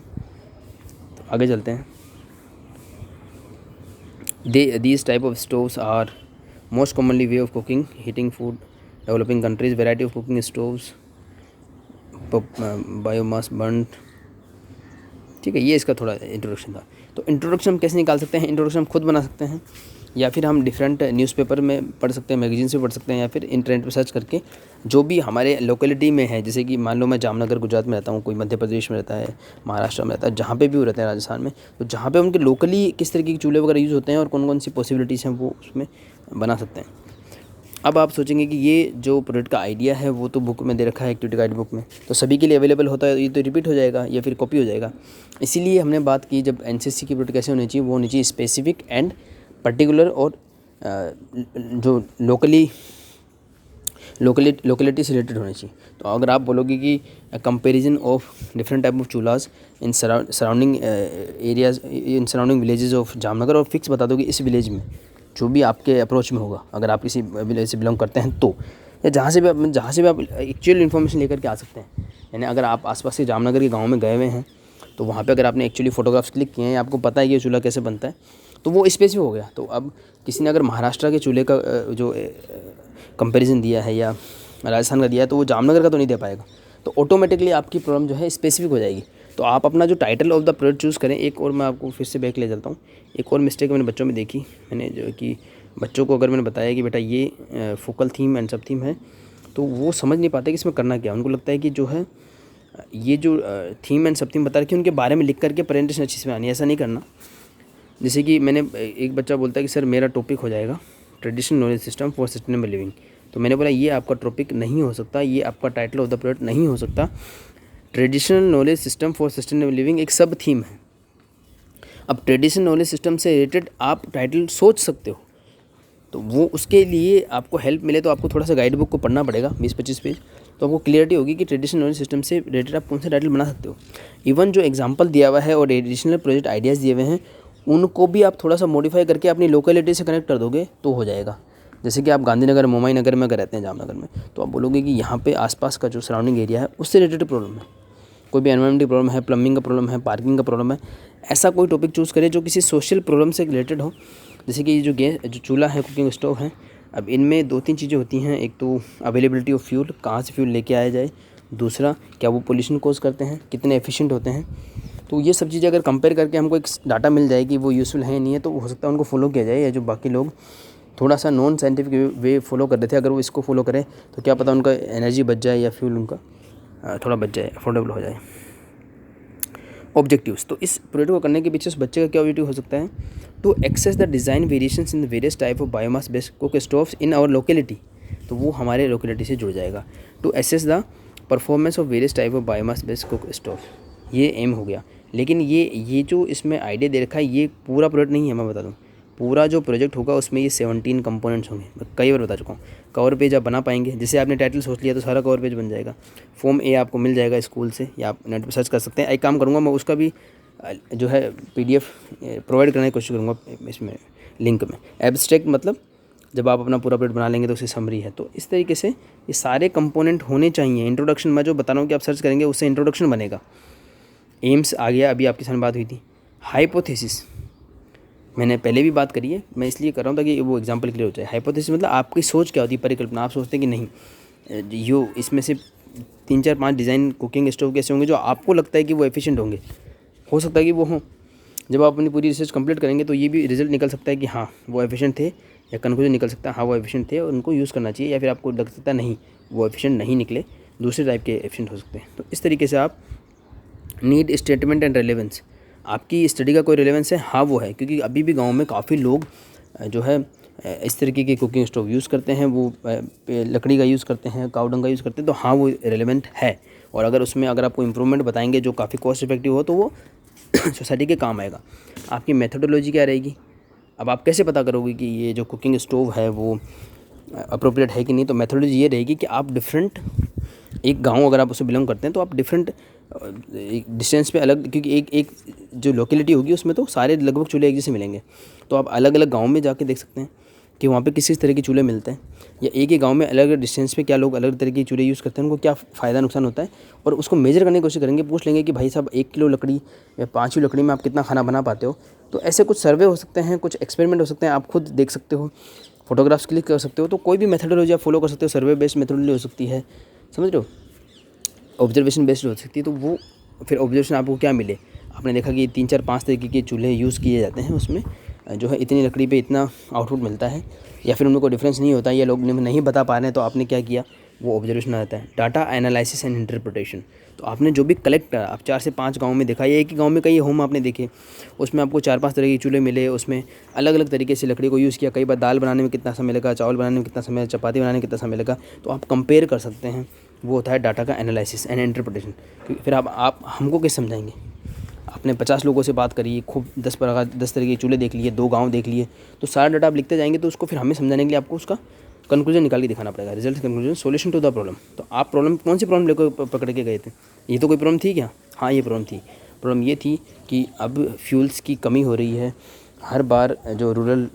तो आगे चलते हैं। These type of stoves are most commonly way of cooking, heating food, developing countries, variety of cooking stoves, biomass burnt। ठीक है, ये इसका थोड़ा इंट्रोडक्शन था। तो इंट्रोडक्शन हम कैसे निकाल सकते हैं, इंट्रोडक्शन हम खुद बना सकते हैं, या फिर हम डिफरेंट न्यूज़पेपर में पढ़ सकते हैं, मैगजीन से पढ़ सकते हैं, या फिर इंटरनेट पर सर्च करके जो भी हमारे लोकेलिटी में है। जैसे कि मान लो मैं जामनगर गुजरात में रहता हूँ, कोई मध्य प्रदेश में रहता है, महाराष्ट्र में रहता है, जहाँ पे भी वो रहते हैं, राजस्थान में, तो जहाँ पे उनके लोकली किस तरीके के चूल्हे वगैरह यूज़ होते हैं और कौन कौन सी पॉसिबिलिटीज़ हैं वो उसमें बना सकते हैं। अब आप सोचेंगे कि ये जो प्रोडक्ट का आइडिया है वो तो बुक में दे रखा है, एक्टिविटी गाइड बुक में, तो सभी के लिए अवेलेबल होता है, ये तो रिपीट हो जाएगा या फिर कॉपी हो जाएगा। इसीलिए हमने बात की जब एनसीसी की प्रोडक्ट कैसे होनी चाहिए, वो होनी चाहिए स्पेसिफिक एंड पर्टिकुलर, और जो लोकेलिटी से रिलेटेड होनी चाहिए। तो अगर आप बोलोगे कि comparison of different type of चूल्हास in surrounding areas, in surrounding villages of Jamnagar, और फिक्स बता दोगे इस विलेज में जो भी आपके अप्रोच में होगा, अगर आप किसी विलेज से बिलोंग करते हैं तो, या जहाँ से भी आप एक्चुअल इन्फॉर्मेशन लेकर के आ सकते हैं। यानी अगर आप आसपास के जामनगर के गाँव में गए हुए हैं तो वहाँ पे अगर आपने एक्चुअली फ़ोटोग्राफ्स क्लिक किए हैं, आपको पता है कि ये चूल्हा कैसे बनता है, तो वो स्पेसिफिक हो गया। तो अब किसी ने अगर महाराष्ट्र के चूल्हे का जो कंपैरिजन दिया है या राजस्थान का दिया है, तो वो जामनगर का तो नहीं दे पाएगा। तो ऑटोमेटिकली आपकी प्रॉब्लम जो है स्पेसिफिक हो जाएगी। तो आप अपना जो title of the product choose करें। एक और मैं आपको फिर से बैक ले चलता हूँ। एक और मिस्टेक मैंने बच्चों में देखी, मैंने जो कि बच्चों को अगर मैंने बताया कि बेटा ये फोकल थीम एंड सब थीम है, तो वो समझ नहीं पाते कि इसमें करना क्या है। उनको लगता है कि जो है ये जो थीम एंड सब थीम बता रखी है, उनके बारे में लिख करके प्रेजेंटेशन अच्छी से बनानी है। ऐसा नहीं करना। जैसे कि मैंने एक बच्चा बोलता है कि सर मेरा टॉपिक हो जाएगा traditional knowledge system for sustainable living. तो मैंने बोला ये आपका टॉपिक नहीं हो सकता, ये आपका टाइटल ऑफ द प्रोडक्ट नहीं हो सकता। Traditional knowledge system for sustainable living एक सब थीम है। अब ट्रेडिशनल नॉलेज सिस्टम से रिलेटेड आप टाइटल सोच सकते हो, तो वो उसके लिए आपको हेल्प मिले तो आपको थोड़ा सा गाइड बुक को पढ़ना पड़ेगा 20-25 पेज, तो आपको क्लियरिटी होगी कि ट्रेडिशनल नॉलेज सिस्टम से रिलेटेड आप कौन सा टाइटल बना सकते हो। इवन जो एग्जांपल दिया हुआ है और एडिशनल प्रोजेक्ट आइडियाज़ दिए हुए हैं, उनको भी आप थोड़ा सा मॉडिफाई करके अपनी लोकेलिटी से कनेक्ट कर दोगे तो हो जाएगा। जैसे कि आप गांधीनगर मोमाई नगर में अगर रहते हैं जामनगर में, तो आप बोलोगे कि यहाँ पे आसपास का जो सराउंडिंग एरिया है उससे रिलेटेड प्रॉब्लम है, कोई भी एनवायरमेंटल प्रॉब्लम है, प्लम्बिंग का प्रॉब्लम है, पार्किंग का प्रॉब्लम है, ऐसा कोई टॉपिक चूज़ करें जो किसी सोशल प्रॉब्लम से रिलेटेड हो। जैसे कि जो चूल्हा है, कुकिंग स्टोव है, अब इनमें 2-3 चीज़ें होती हैं। एक तो अवेलेबिलिटी ऑफ फ्यूल, कहाँ से फ्यूल लेके आया जाए। दूसरा, क्या वो पोल्यूशन कॉज करते हैं, कितने एफिशिएंट होते हैं। तो ये सब चीज़ें अगर कंपेयर करके हमको एक डाटा मिल जाए कि वो यूज़फुल है या नहीं है, तो हो सकता है उनको फॉलो किया जाए। या जो बाकी लोग थोड़ा सा नॉन साइंटिफिक वे फॉलो कर रहे थे, अगर वो इसको फॉलो करें तो क्या पता उनका एनर्जी बच जाए या फ्यूल उनका थोड़ा बच जाए, अफोर्डेबल हो जाए। ऑब्जेक्टिव्स, तो इस प्रोजेक्ट को करने के पीछे उस बच्चे का क्या ऑब्जेक्टिव हो सकता है? To access the design variations in the various type of biomass based cook stoves in our locality, तो वो हमारे लोकेलिटी से जुड़ जाएगा। To assess the performance of various type of biomass based cook stove, ये एम हो गया। लेकिन ये जो इसमें आइडिया दे रखा है, ये पूरा प्रोजेक्ट नहीं है। मैं बता दूँ, पूरा जो प्रोजेक्ट होगा उसमें ये 17 कंपोनेंट्स होंगे। मैं कई बार बता चुका हूँ। कवर पेज आप बना पाएंगे, जैसे आपने टाइटल सोच लिया तो सारा कवर पेज बन जाएगा। फॉर्म ए आपको मिल जाएगा स्कूल से, या आप नेट पर सर्च कर सकते हैं। एक काम करूँगा, मैं उसका भी जो है PDF प्रोवाइड करने की कोशिश करूँगा इसमें लिंक में। एब्स्ट्रैक्ट मतलब जब आप अपना पूरा प्रोजेक्ट बना लेंगे तो उसकी समरी है। तो इस तरीके से ये सारे कंपोनेंट होने चाहिए। इंट्रोडक्शन, मैं जो बता रहा हूँ कि आप सर्च करेंगे उससे इंट्रोडक्शन बनेगा। एम्स आ गया, अभी आपके साथ बात हुई थी। हाइपोथेसिस मैंने पहले भी बात करी है, मैं इसलिए कर रहा हूँ ताकि वो एग्जांपल क्लियर हो जाए। हाइपोथेसिस मतलब आपकी सोच क्या होती है, परिकल्पना। आप सोचते हैं कि नहीं यो इसमें से 3-4-5 डिज़ाइन कुकिंग स्टोव कैसे होंगे जो आपको लगता है कि वो एफिशिएंट होंगे। हो सकता है कि वो हों। जब आप अपनी पूरी रिसर्च कंप्लीट करेंगे तो ये भी रिजल्ट निकल सकता है कि हाँ वो एफिशिएंट थे, या कंक्लूजन निकल सकता है हाँ वो एफिशिएंट थे और उनको यूज़ करना चाहिए। या फिर आपको लग सकता है नहीं वो एफिशिएंट नहीं निकले, दूसरे टाइप के एफिशिएंट हो सकते हैं। तो इस तरीके से आप नीड स्टेटमेंट एंड रेलेवेंस, आपकी स्टडी का कोई रेलेवेंस है, हाँ वो है। क्योंकि अभी भी गांव में काफ़ी लोग जो है इस तरीके के कुकिंग स्टोव यूज़ करते हैं, वो लकड़ी का यूज़ करते हैं, काव डंग का यूज़ करते हैं, तो हाँ वो रेलेवेंट है। और अगर उसमें अगर आपको इम्प्रूवमेंट बताएंगे जो काफ़ी कॉस्ट इफेक्टिव हो, तो वो सोसाइटी के काम आएगा। आपकी मेथोडोलॉजी क्या रहेगी? अब आप कैसे पता करोगे कि ये जो कुकिंग स्टोव है वो अप्रोप्रिएट है कि नहीं? तो मेथोडोलॉजी ये रहेगी कि आप डिफरेंट, एक गांव अगर आप उससे बिलोंग करते हैं तो आप डिफरेंट डिस्टेंस पे अलग, क्योंकि एक जो लोकेलिटी होगी उसमें तो सारे लगभग चूल्हे एक जैसे मिलेंगे। तो आप अलग अलग गाँव में जाके देख सकते हैं कि वहाँ पे किस किस तरह के चूल्हे मिलते हैं, या एक ही गांव में अलग अलग डिस्टेंस पे क्या लोग अलग तरह के चूल्हे यूज़ करते हैं, उनको क्या फ़ायदा नुकसान होता है, और उसको मेजर करने की कोशिश करेंगे। पूछ लेंगे कि भाई साहब 1 किलो लकड़ी या 5 किलो लकड़ी में आप कितना खाना बना पाते हो। तो ऐसे कुछ सर्वे हो सकते हैं, कुछ एक्सपेरिमेंट हो सकते हैं, आप खुद देख सकते हो, फोटोग्राफ्स क्लिक कर सकते हो। तो कोई भी मेथोडोलॉजी आप फॉलो कर सकते हो। सर्वे बेस्ड मेथोडोलॉजी हो सकती है, समझ रहे हो, ऑब्जर्वेशन बेस्ड हो सकती है। तो वो फिर ऑब्जर्वेशन आपको क्या मिले, आपने देखा कि 3-4-5 तरीके के चूल्हे यूज़ किए जाते हैं, उसमें जो है इतनी लकड़ी पे इतना आउटपुट मिलता है, या फिर उनमें कोई डिफरेंस नहीं होता है, या लोग नहीं बता पा रहे हैं, तो आपने क्या किया, वो ऑब्जर्वेशन आता है। डाटा एनालिसिस एंड इंटरप्रिटेशन, तो आपने जो भी कलेक्ट करा, आप 4 से 5 गाँव में देखा, या एक ही गाँव में कई होम आपने देखे, उसमें आपको 4-5 तरह के चूल्हे मिले, उसमें अलग अलग तरीके से लकड़ी को यूज़ किया। कई बार दाल बनाने में कितना समय लगा, चावल बनाने में कितना समय, चपाती बनाने में कितना समय लगा, तो आप कंपेयर कर सकते हैं। वो होता है डाटा का एनालिसिस एंड इंटरप्रिटेशन। फिर आप हमको कैसे समझाएंगे? आपने 50 लोगों से बात करी, खूब 10 तरह के चूल्हे देख लिए, 2 गांव देख लिए, तो सारा डाटा आप लिखते जाएंगे, तो उसको फिर हमें समझाने के लिए आपको उसका कंक्लूजन निकाल के दिखाना पड़ेगा। Result, conclusion, solution to the problem. तो आप प्रॉब्लम, कौन सी प्रॉब्लम लेकर पकड़ के गए थे? ये तो कोई प्रॉब्लम थी क्या? हाँ ये प्रॉब्लम थी। प्रॉब्लम ये थी कि अब फ्यूल्स की कमी हो रही है, हर बार जो रूरल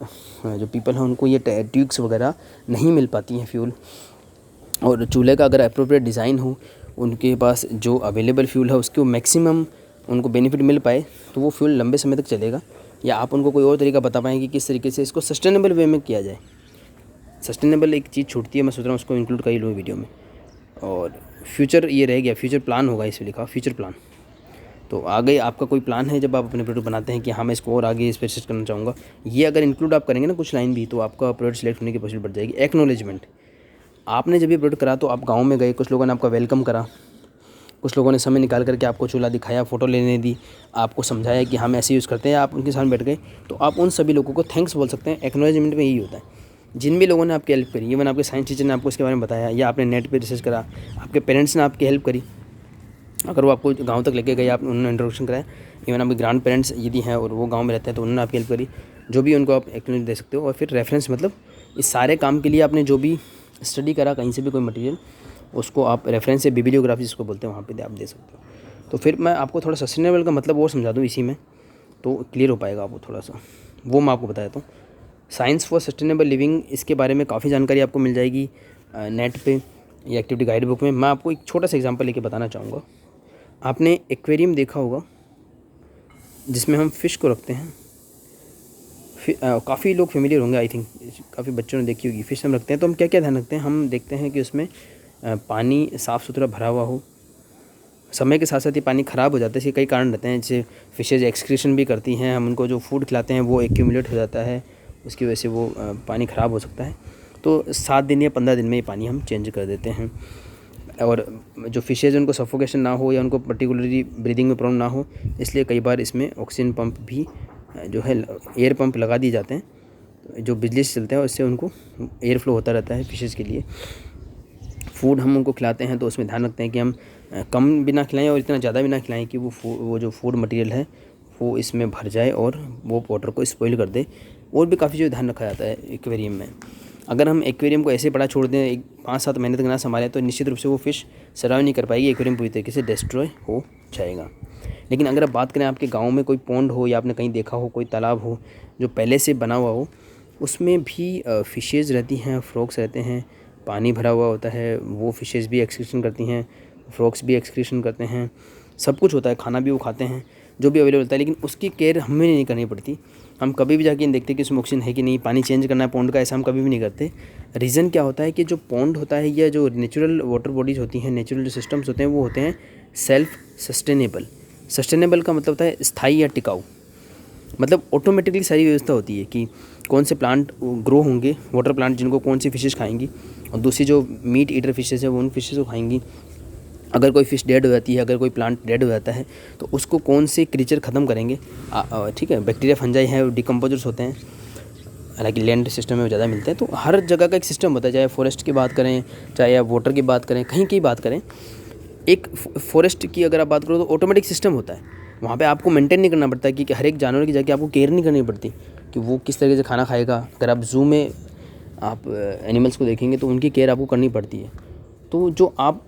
जो पीपल हैं उनको ये ट्यूब्स वगैरह नहीं मिल पाती हैं फ्यूल, और चूल्हे का अगर अप्रोप्रिएट डिज़ाइन हो, उनके पास जो अवेलेबल फ्यूल है उसको मैक्सिमम उनको बेनिफिट मिल पाए, तो वो फ्यूल लंबे समय तक चलेगा। या आप उनको कोई और तरीका बता पाएँ कि किस तरीके से इसको सस्टेनेबल वे में किया जाए। सस्टेनेबल एक चीज़ छूटती है, मैं सोच रहा हूँ उसको इंक्लूड कर ही लूँ वीडियो में। और फ्यूचर ये रह गया, फ्यूचर प्लान होगा इसमें लिखा, फ्यूचर प्लान। तो आगे आपका कोई प्लान है जब आप अपने प्रोडक्ट बनाते हैं कि हाँ मैं इसको और आगे स्पेशलाइज करना चाहूँगा, ये अगर इंक्लूड आप करेंगे ना कुछ लाइन भी, तो आपका प्रोडक्ट सेलेक्ट होने की पॉसिबिलिटी बढ़ जाएगी। एक्नॉलेजमेंट, आपने जब ये प्रोडक्ट करा तो आप गाँव में गए, कुछ लोगों ने आपका वेलकम करा, कुछ लोगों ने समय निकाल करके आपको चूल्हा दिखाया, फ़ोटो लेने दी, आपको समझाया कि हम ऐसे यूज़ करते हैं, आप उनके सामने बैठ गए, तो आप उन सभी लोगों को थैंक्स बोल सकते हैं। एक्नॉलेजमेंट में यही होता है। जिन भी लोगों ने आपकी हेल्प करी, इवन आपके साइंस टीचर ने आपको इसके बारे में बताया, या आपने नेट पे रिसर्च करा, आपके पेरेंट्स ने आपकी हेल्प करी, अगर वो आपको गांव तक लेके गए, आप उन्होंने इंट्रोडक्शन कराया, इवन आपके ग्रैंड पेरेंट्स यदि हैं और वो गांव में रहते हैं तो उन्होंने आपकी हेल्प करी, जो भी उनको आप एक्नॉलेज दे सकते हो। और फिर रेफरेंस, मतलब इस सारे काम के लिए आपने जो भी स्टडी करा कहीं से भी कोई मटेरियल, उसको आप रेफरेंस या बिब्लियोग्राफी जिसको बोलते हैं वहाँ पे आप दे सकते हो। तो फिर मैं आपको थोड़ा सस्टेनेबल का मतलब और समझा दूँ इसी में, तो क्लियर हो पाएगा आपको थोड़ा सा, वो मैं आपको बता देता हूँ। साइंस फॉर सस्टेनेबल लिविंग, इसके बारे में काफ़ी जानकारी आपको मिल जाएगी नेट पे या एक्टिविटी गाइड बुक में। मैं आपको एक छोटा सा एग्जांपल लेके बताना चाहूँगा। आपने एक्वेरियम देखा होगा जिसमें हम फ़िश को रखते हैं, काफ़ी लोग फेमिलियर होंगे, आई थिंक काफ़ी बच्चों ने देखी होगी। फ़िश हम रखते हैं तो हम क्या क्या ध्यान रखते हैं, हम देखते हैं कि उसमें पानी साफ़ सुथरा भरा हुआ हो। समय के साथ साथ ये पानी ख़राब हो जाता है, इसके कई कारण रहते हैं, जैसे फ़िशेज़ एक्सक्रीशन भी करती हैं, हम उनको जो फूड खिलाते हैं वो एक्यूमुलेट हो जाता है, उसकी वजह से वो पानी ख़राब हो सकता है। तो 7 दिन या 15 दिन में ये पानी हम चेंज कर देते हैं। और जो फ़िशेज़ उनको सफोकेशन ना हो या उनको पर्टिकुलरली ब्रीदिंग में प्रॉब्लम ना हो, इसलिए कई बार इसमें ऑक्सीजन पंप भी जो है एयर पंप लगा दिए जाते हैं जो बिजली से चलते हैं, और इससे उनको एयर फ्लो होता रहता है फ़िशेज़ के लिए। फूड हम उनको खिलाते हैं तो उसमें ध्यान रखते हैं कि हम कम भी ना खिलाएं और इतना ज़्यादा भी ना खिलाएं कि वो जो फूड मटेरियल है वो इसमें भर जाए और वो वाटर को स्पॉइल कर दे। और भी काफ़ी जो ध्यान रखा जाता है एक्वेरियम में। अगर हम एक्वेरियम को ऐसे बड़ा छोड़ दें, 5-7 महीने तक ना संभालें, तो निश्चित रूप से वो फ़िश सर्वाइव नहीं कर पाएगी, एक्वेरियम पूरी तरीके से डिस्ट्रॉय हो जाएगा। लेकिन अगर आप बात करें आपके गाँव में कोई पॉन्ड हो या आपने कहीं देखा हो कोई तालाब हो जो पहले से बना हुआ हो, उसमें भी फ़िशेज़ रहती हैं, फ्रॉग्स रहते हैं, पानी भरा हुआ होता है, वो फ़िशेज़ भी एक्सक्रीशन करती हैं, फ्रॉग्स भी एक्सक्रीशन करते हैं, सब कुछ होता है, खाना भी वो खाते हैं, जो भी अवेलेबल होता है। लेकिन उसकी केयर हमें नहीं करनी पड़ती। हम कभी भी जाके देखते कि उसमें ऑक्सीजन है कि नहीं, पानी चेंज करना है पॉन्ड का, ऐसा हम कभी भी नहीं करते। रीज़न क्या होता है कि जो पॉन्ड होता है या जो नेचुरल वाटर बॉडीज़ होती हैं, नेचुरल जो सिस्टम्स होते हैं, वो होते हैं सेल्फ सस्टेनेबल। सस्टेनेबल का मतलब होता है स्थायी या टिकाऊ। मतलब ऑटोमेटिकली सारी व्यवस्था होती है कि कौन से प्लांट ग्रो होंगे, वाटर प्लांट, जिनको कौन सी फिशेज़ खाएंगी, और दूसरी जो मीट ईटर फिशेज़ है वो उन फिशेज़ को खाएंगी। अगर कोई फ़िश डेड हो जाती है, अगर कोई प्लांट डेड हो जाता है, तो उसको कौन से क्रीचर ख़त्म करेंगे, ठीक है, बैक्टीरिया फंजाई है, डिकम्पोजर्स होते हैं, हालांकि लैंड सिस्टम में ज़्यादा मिलते हैं। तो हर जगह का एक सिस्टम होता है, चाहे फॉरेस्ट की बात करें, चाहे आप वाटर की बात करें, कहीं की बात करें। एक फॉरेस्ट की अगर आप बात करो तो ऑटोमेटिक सिस्टम होता है, वहाँ पे आपको मेंटेन नहीं करना पड़ता कि हर एक जानवर की जाके आपको केयर नहीं करनी पड़ती कि वो किस तरीके से खाना खाएगा। अगर आप ज़ू में आप एनिमल्स को देखेंगे तो उनकी केयर आपको करनी पड़ती है। तो जो आप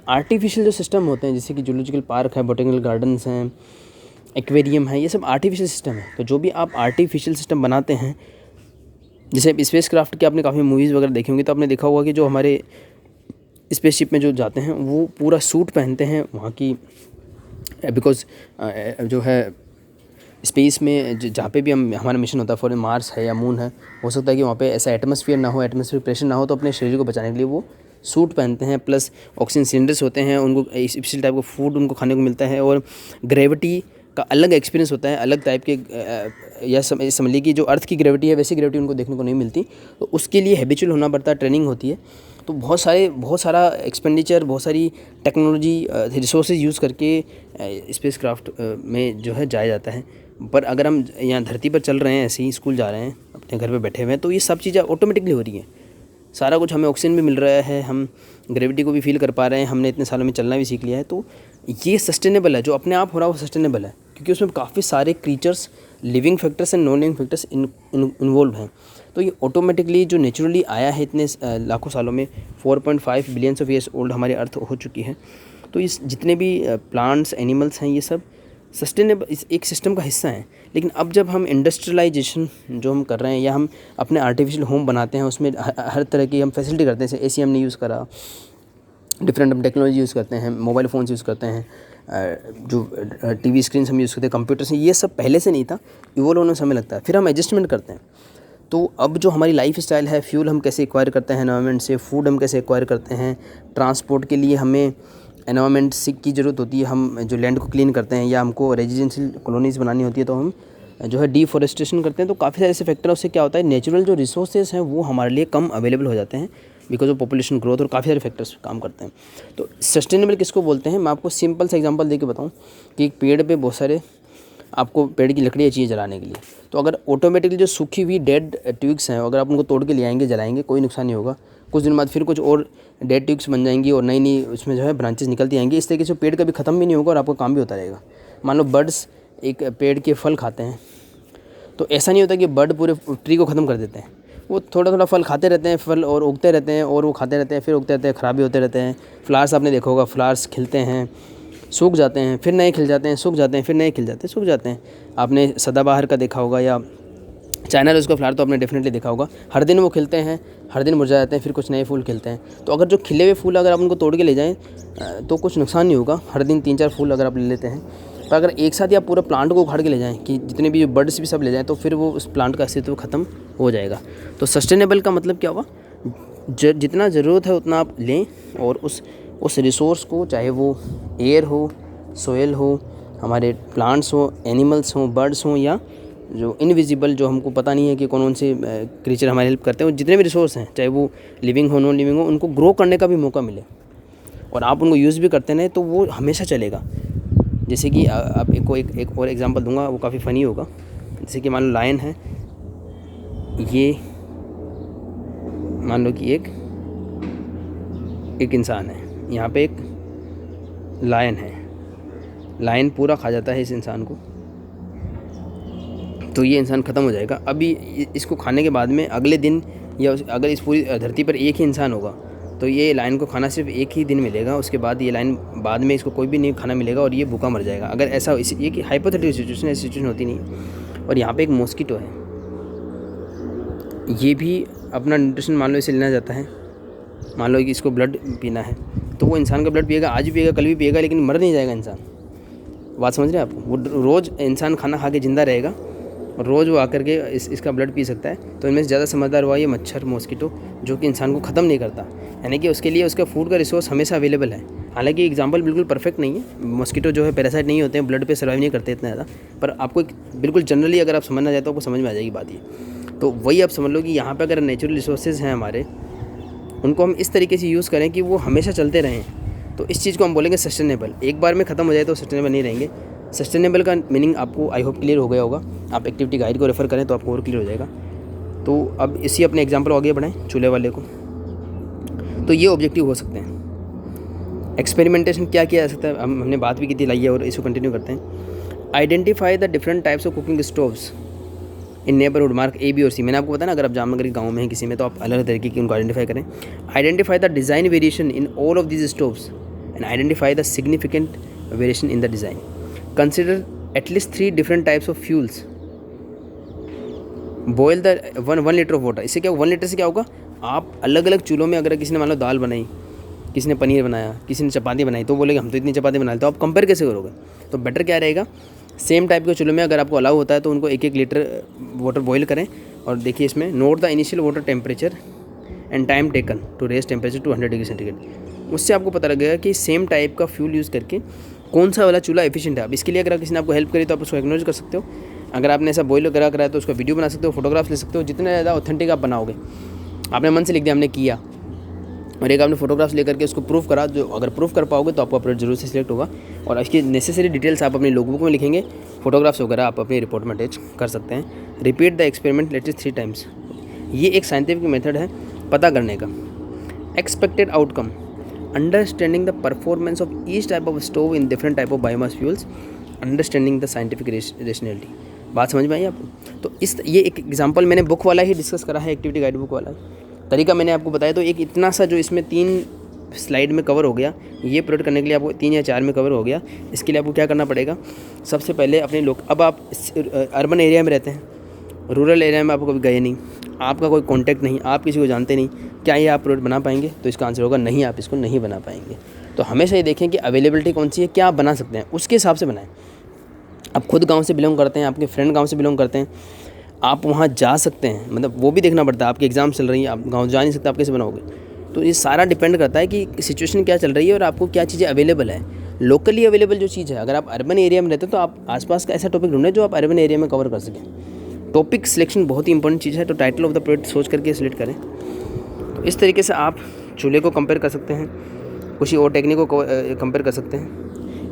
आर्टिफिशियल जो सिस्टम होते हैं, जैसे कि जूलॉजिकल पार्क है, बॉटनिकल गार्डन्स हैं, एक्वेरियम है, ये सब आर्टिफिशियल सिस्टम है। तो जो भी आप आर्टिफिशियल सिस्टम बनाते हैं, जैसे स्पेस क्राफ्ट की आपने काफ़ी मूवीज़ वगैरह देखी होंगी, तो आपने देखा होगा कि जो हमारे स्पेसशिप में जो जाते हैं वो पूरा सूट पहनते हैं वहाँ की, बिकॉज जो है स्पेस में जहाँ पे भी हम हमारा मिशन होता है, फॉर मार्स है या मून है, हो सकता है कि वहाँ पे ऐसा एटमॉस्फेयर ना हो, एटमॉस्फेयर प्रेशर ना हो, तो अपने शरीर को बचाने के लिए वो सूट पहनते हैं। प्लस ऑक्सीजन सिलेंडर्स होते हैं, उनको स्पेशल टाइप का फूड उनको खाने को मिलता है, और ग्रेविटी का अलग एक्सपीरियंस होता है, अलग टाइप के, या समझ लीजिए कि जो अर्थ की ग्रेविटी है वैसी ग्रेविटी उनको देखने को नहीं मिलती। तो उसके लिए हैबिचुअल होना पड़ता है, ट्रेनिंग होती है। तो बहुत सारा एक्सपेंडिचर, बहुत सारी टेक्नोलॉजी रिसोर्सेज यूज़ करके स्पेस क्राफ्ट में जो है जाया जाता है। पर अगर हम यहाँ धरती पर चल रहे हैं, ऐसे ही स्कूल जा रहे हैं, अपने घर पे बैठे हुए हैं, तो ये सब चीज़ें ऑटोमेटिकली हो रही हैं। सारा कुछ, हमें ऑक्सीजन भी मिल रहा है, हम ग्रेविटी को भी फील कर पा रहे हैं, हमने इतने सालों में चलना भी सीख लिया है। तो ये सस्टेनेबल है, जो अपने आप हो रहा है वो सस्टेनेबल है, क्योंकि उसमें काफ़ी सारे creatures, living factors and non living factors involve हैं। तो ये ऑटोमेटिकली जो नेचुरली आया है इतने लाखों सालों में, 4.5 बिलियंस ऑफ ईयर्स ओल्ड हमारी अर्थ हो चुकी है। तो इस जितने भी प्लांट्स, एनिमल्स हैं, ये सब सस्टेनेबल इस एक सिस्टम का हिस्सा हैं। लेकिन अब जब हम इंडस्ट्रियलाइजेशन जो हम कर रहे हैं या हम अपने आर्टिफिशियल होम बनाते हैं, उसमें हर तरह की हम फैसिलिटी करते हैं, जैसे एसी हमने यूज़ करा, डिफरेंट हम टेक्नोलॉजी यूज़ करते हैं, मोबाइल फ़ोन्स यूज़ करते हैं, जो टीवी स्क्रीन्स हम यूज़ करते हैं, कंप्यूटर्स, ये सब पहले से नहीं था, इवॉल्व होने में समय लगता है, फिर हम एडजस्टमेंट करते हैं। तो अब जो हमारी लाइफ स्टाइल है, फ्यूल हम कैसे एक्वायर करते हैं एनवायरनमेंट से, फूड हम कैसे एक्वायर करते हैं, ट्रांसपोर्ट के लिए हमें एनवायरनमेंट से की ज़रूरत होती है, हम जो लैंड को क्लीन करते हैं, या हमको रेजिडेंशियल कॉलोनीज़ बनानी होती है तो हम जो है डिफॉरेस्टेशन करते हैं। तो काफ़ी सारे ऐसे फैक्टर है, उससे क्या होता है, नेचुरल जो रिसोर्सेज हैं वो हमारे लिए कम अवेलेबल हो जाते हैं बिकॉज ऑफ पॉपुलेशन ग्रोथ, और काफ़ी सारे फैक्टर्स काम करते हैं। तो सस्टेनेबल किसको बोलते हैं, मैं आपको सिंपल सा एग्जांपल दे के बताऊँ कि एक पेड़ पे बहुत सारे आपको पेड़ की लकड़ियाँ चाहिए जलाने के लिए, तो अगर ऑटोमेटिकली जो सूखी हुई डेड ट्विग्स हैं, अगर आप उनको तोड़ के ले आएंगे, जलाएंगे, कोई नुकसान नहीं होगा। कुछ दिन बाद फिर कुछ और डेड ट्विग्स बन जाएंगी और नई नई उसमें जो है ब्रांचेस निकलती आएंगी। इस तरीके से पेड़ कभी ख़त्म भी नहीं होगा और आपका काम भी होता रहेगा। मान लो बर्ड्स एक पेड़ के फल खाते हैं, तो ऐसा नहीं होता कि बर्ड पूरे ट्री को ख़त्म कर देते हैं, वो थोड़ा थोड़ा फल खाते रहते हैं, फल और उगते रहते हैं, और वो खाते रहते हैं, फिर उगते रहते हैं, ख़राब भी होते रहते हैं। फ्लावर्स आपने देखा होगा, फ्लावर्स खिलते हैं, सूख जाते हैं, फिर नए खिल जाते हैं, सूख जाते हैं, फिर नए खिल जाते हैं, सूख जाते हैं। आपने सदाबहार का देखा होगा, या चाइना रोज़ का फ्लावर तो आपने डेफिनेटली देखा होगा। हर दिन वो खिलते हैं, हर दिन मुरझा जाते हैं, फिर कुछ नए फूल खिलते हैं। तो अगर जो खिले हुए फूल अगर आप उनको तोड़ के ले जाएँ तो कुछ नुकसान नहीं होगा। हर दिन 3-4 फूल अगर आप ले लेते हैं, पर अगर एक साथ ही आप पूरा प्लांट को उखाड़ के ले जाएँ, कि जितने भी बर्ड्स भी सब ले जाएँ, तो फिर वो उस प्लांट का अस्तित्व ख़त्म हो जाएगा। तो सस्टेनेबल का मतलब क्या हुआ, जितना ज़रूरत है उतना आप लें, और उस रिसोर्स को, चाहे वो एयर हो, सोयल हो, हमारे प्लांट्स हो, एनिमल्स हों, बर्ड्स हों, या जो इनविजिबल, जो हमको पता नहीं है कि कौन से क्रीचर हमारी हेल्प करते हैं, वो जितने भी रिसोर्स हैं, चाहे वो लिविंग हो, नॉन लिविंग हो, उनको ग्रो करने का भी मौका मिले और आप उनको यूज़ भी करते रहें, तो वो हमेशा चलेगा। जैसे कि आप एक और एग्जांपल दूंगा, वो काफ़ी फ़नी होगा। जैसे कि मान लो लायन है, ये मान लो कि एक इंसान है, यहाँ पे एक लायन है, लायन पूरा खा जाता है इस इंसान को, तो ये इंसान ख़त्म हो जाएगा। अभी इसको खाने के बाद में अगले दिन, या अगर इस पूरी धरती पर एक ही इंसान होगा, तो ये लायन को खाना सिर्फ एक ही दिन मिलेगा, उसके बाद ये लायन बाद में इसको कोई भी नहीं खाना मिलेगा और ये भूखा मर जाएगा। अगर ऐसा, ये कि हाइपोथेटिकल सिचुएशन, ऐसी सिचुएशन होती नहीं। और यहाँ पे एक मॉस्किटो है, ये भी अपना न्यूट्रिशन मान लो इसे लेना चाहता है, मान लो कि इसको ब्लड पीना है, तो वो इंसान का ब्लड पिएगा, आज भी पिएगा, कल भी पिएगा, लेकिन मर नहीं जाएगा इंसान। बात समझ रहे हैं आप? वो रोज़ इंसान खाना खा के ज़िंदा रहेगा और रोज़ वो आकर के इसका ब्लड पी सकता है। तो इनमें से ज़्यादा समझदार हुआ ये मच्छर, मॉस्किटो, जो कि इंसान को ख़त्म नहीं करता, यानी कि उसके लिए उसका फूड का रिसोर्स हमेशा अवेलेबल है। हालांकि एग्जांपल बिल्कुल परफेक्ट नहीं है, मॉस्किटो जो है पैरासाइट नहीं होते हैं, ब्लड पे सर्वाइव नहीं करते इतना ज़्यादा, पर आपको एक बिल्कुल जनरली अगर आप समझना चाहते हो, आपको समझ में आ जाएगी बात ये। तो वही आप समझ लो कि यहाँ पर अगर नेचुरल रिसोर्सेज हैं हमारे, उनको हम इस तरीके से यूज़ करें कि वो हमेशा चलते रहें, तो इस चीज़ को हम बोलेंगे सस्टेनेबल। एक बार में ख़त्म हो जाए तो सस्टेनेबल नहीं रहेंगे। सस्टेनेबल का मीनिंग आपको आई होप क्लियर हो गया होगा। आप एक्टिविटी गाइड को रेफ़र करें तो आपको और क्लियर हो जाएगा। तो अब इसी अपने एग्जांपल आगे बढ़ाएं, चूल्हे वाले को। तो ये ऑब्जेक्टिव हो सकते हैं। एक्सपेरिमेंटेशन क्या किया जा सकता है, हमने बात भी की थी, लाइए और इसको कंटिन्यू करते हैं। Identify the different types of cooking stoves in neighbourhood, mark A, B और सी। मैंने आपको बताया ना, अगर आप जामनगर के गाँव में हैं किसी में, तो आप अलग अलग तरीके की उनको आइडेंटिफाई करें। Identify the design variation in all of these stoves and identify the significant variation in the design. Consider at least 3 different types of fuels. Boil the 1 litre of water. इससे क्या, 1 लीटर से क्या होगा, आप अलग अलग चूल्हों में, अगर किसी ने मान लो दाल बनाई, किसी ने पनीर बनाया, किसी ने चपाती बनाई, तो बोलेगा हम तो इतनी चपाती बना लेते, तो आप कंपेयर कैसे करोगे? तो बेटर क्या रहेगा, सेम टाइप के चूल्हे में अगर आपको अलाउ होता है तो उनको 1-1 लीटर वाटर बॉईल करें। और देखिए इसमें, note the initial water temperature and time taken to raise temperature to 100 degree centigrade. उससे आपको पता लगेगा कि सेम टाइप का फ्यूल यूज़ करके कौन सा वाला चूल्हा एफिशिएंट है। अब इसके लिए अगर किसी ने आपको हेल्प करी तो आप उसको एक्नॉलेज कर सकते हो। अगर आपने ऐसा बॉईल वगैरह कराया तो उसका वीडियो बना सकते हो, फोटोग्राफ्स ले सकते हो। जितने ज़्यादा ऑथेंटिक आप बनाओगे, आपने मन से लिख दिया हमने किया, और एक आपने फोटोग्राफ्स लेकर के उसको प्रूफ करा, जो अगर प्रूफ कर पाओगे तो आपका प्रोजेक्ट जरूर से सिलेक्ट होगा। और इसकी नेसेसरी डिटेल्स आप अपनी लॉगबुक में लिखेंगे, फोटोग्राफ्स वगैरह आप अपनी रिपोर्ट में अटैच कर सकते हैं। Repeat the experiment latest 3 times. ये एक साइंटिफिक मेथड है पता करने का। Expected outcome, understanding the performance of each type of stove in different type of biomass fuels, understanding the scientific rationality. बात समझ में आई आपको? तो ये एक एग्जांपल मैंने बुक वाला ही डिस्कस करा है, एक्टिविटी गाइड बुक वाला तरीका मैंने आपको बताया। तो एक इतना सा जो इसमें 3 स्लाइड में कवर हो गया, ये प्रोडक्ट करने के लिए आपको 3 या 4 में कवर हो गया। इसके लिए आपको क्या करना पड़ेगा, सबसे पहले अपने लोग, अब आप अर्बन एरिया में रहते हैं, रूरल एरिया में आप कभी गए नहीं, आपका कोई कॉन्टैक्ट नहीं, आप किसी को जानते नहीं, क्या ये आप प्रोडक्ट बना पाएंगे? तो इसका आंसर होगा नहीं, आप इसको नहीं बना पाएंगे। तो हमेशा ये देखें कि अवेलेबिलिटी कौन सी है, क्या आप बना सकते हैं, उसके हिसाब से बनाएं। आप खुद गांव से बिलोंग करते हैं, आपके फ्रेंड गांव से बिलोंग करते हैं, आप वहाँ जा सकते हैं, मतलब वो भी देखना पड़ता है, आपकी एग्ज़ाम चल रही है, आप गाँव जा नहीं सकते, आप कैसे बनाओगे? तो ये सारा डिपेंड करता है कि सिचुएशन क्या चल रही है और आपको क्या चीज़ें अवेलेबल है। लोकली अवेलेबल जो चीज़ है, अगर आप अर्बन एरिया में रहते हैं तो आप आसपास का ऐसा टॉपिक ढूंढें जो आप अर्बन एरिया में कवर कर सकें। टॉपिक सिलेक्शन बहुत ही इंपॉर्टेंट चीज़ है, तो टाइटल ऑफ द प्रोडक्ट सोच करके सिलेक्ट करें। तो इस तरीके से आप चूल्हे को कंपेयर कर सकते हैं, किसी और टेक्निक को कंपेयर कर सकते हैं।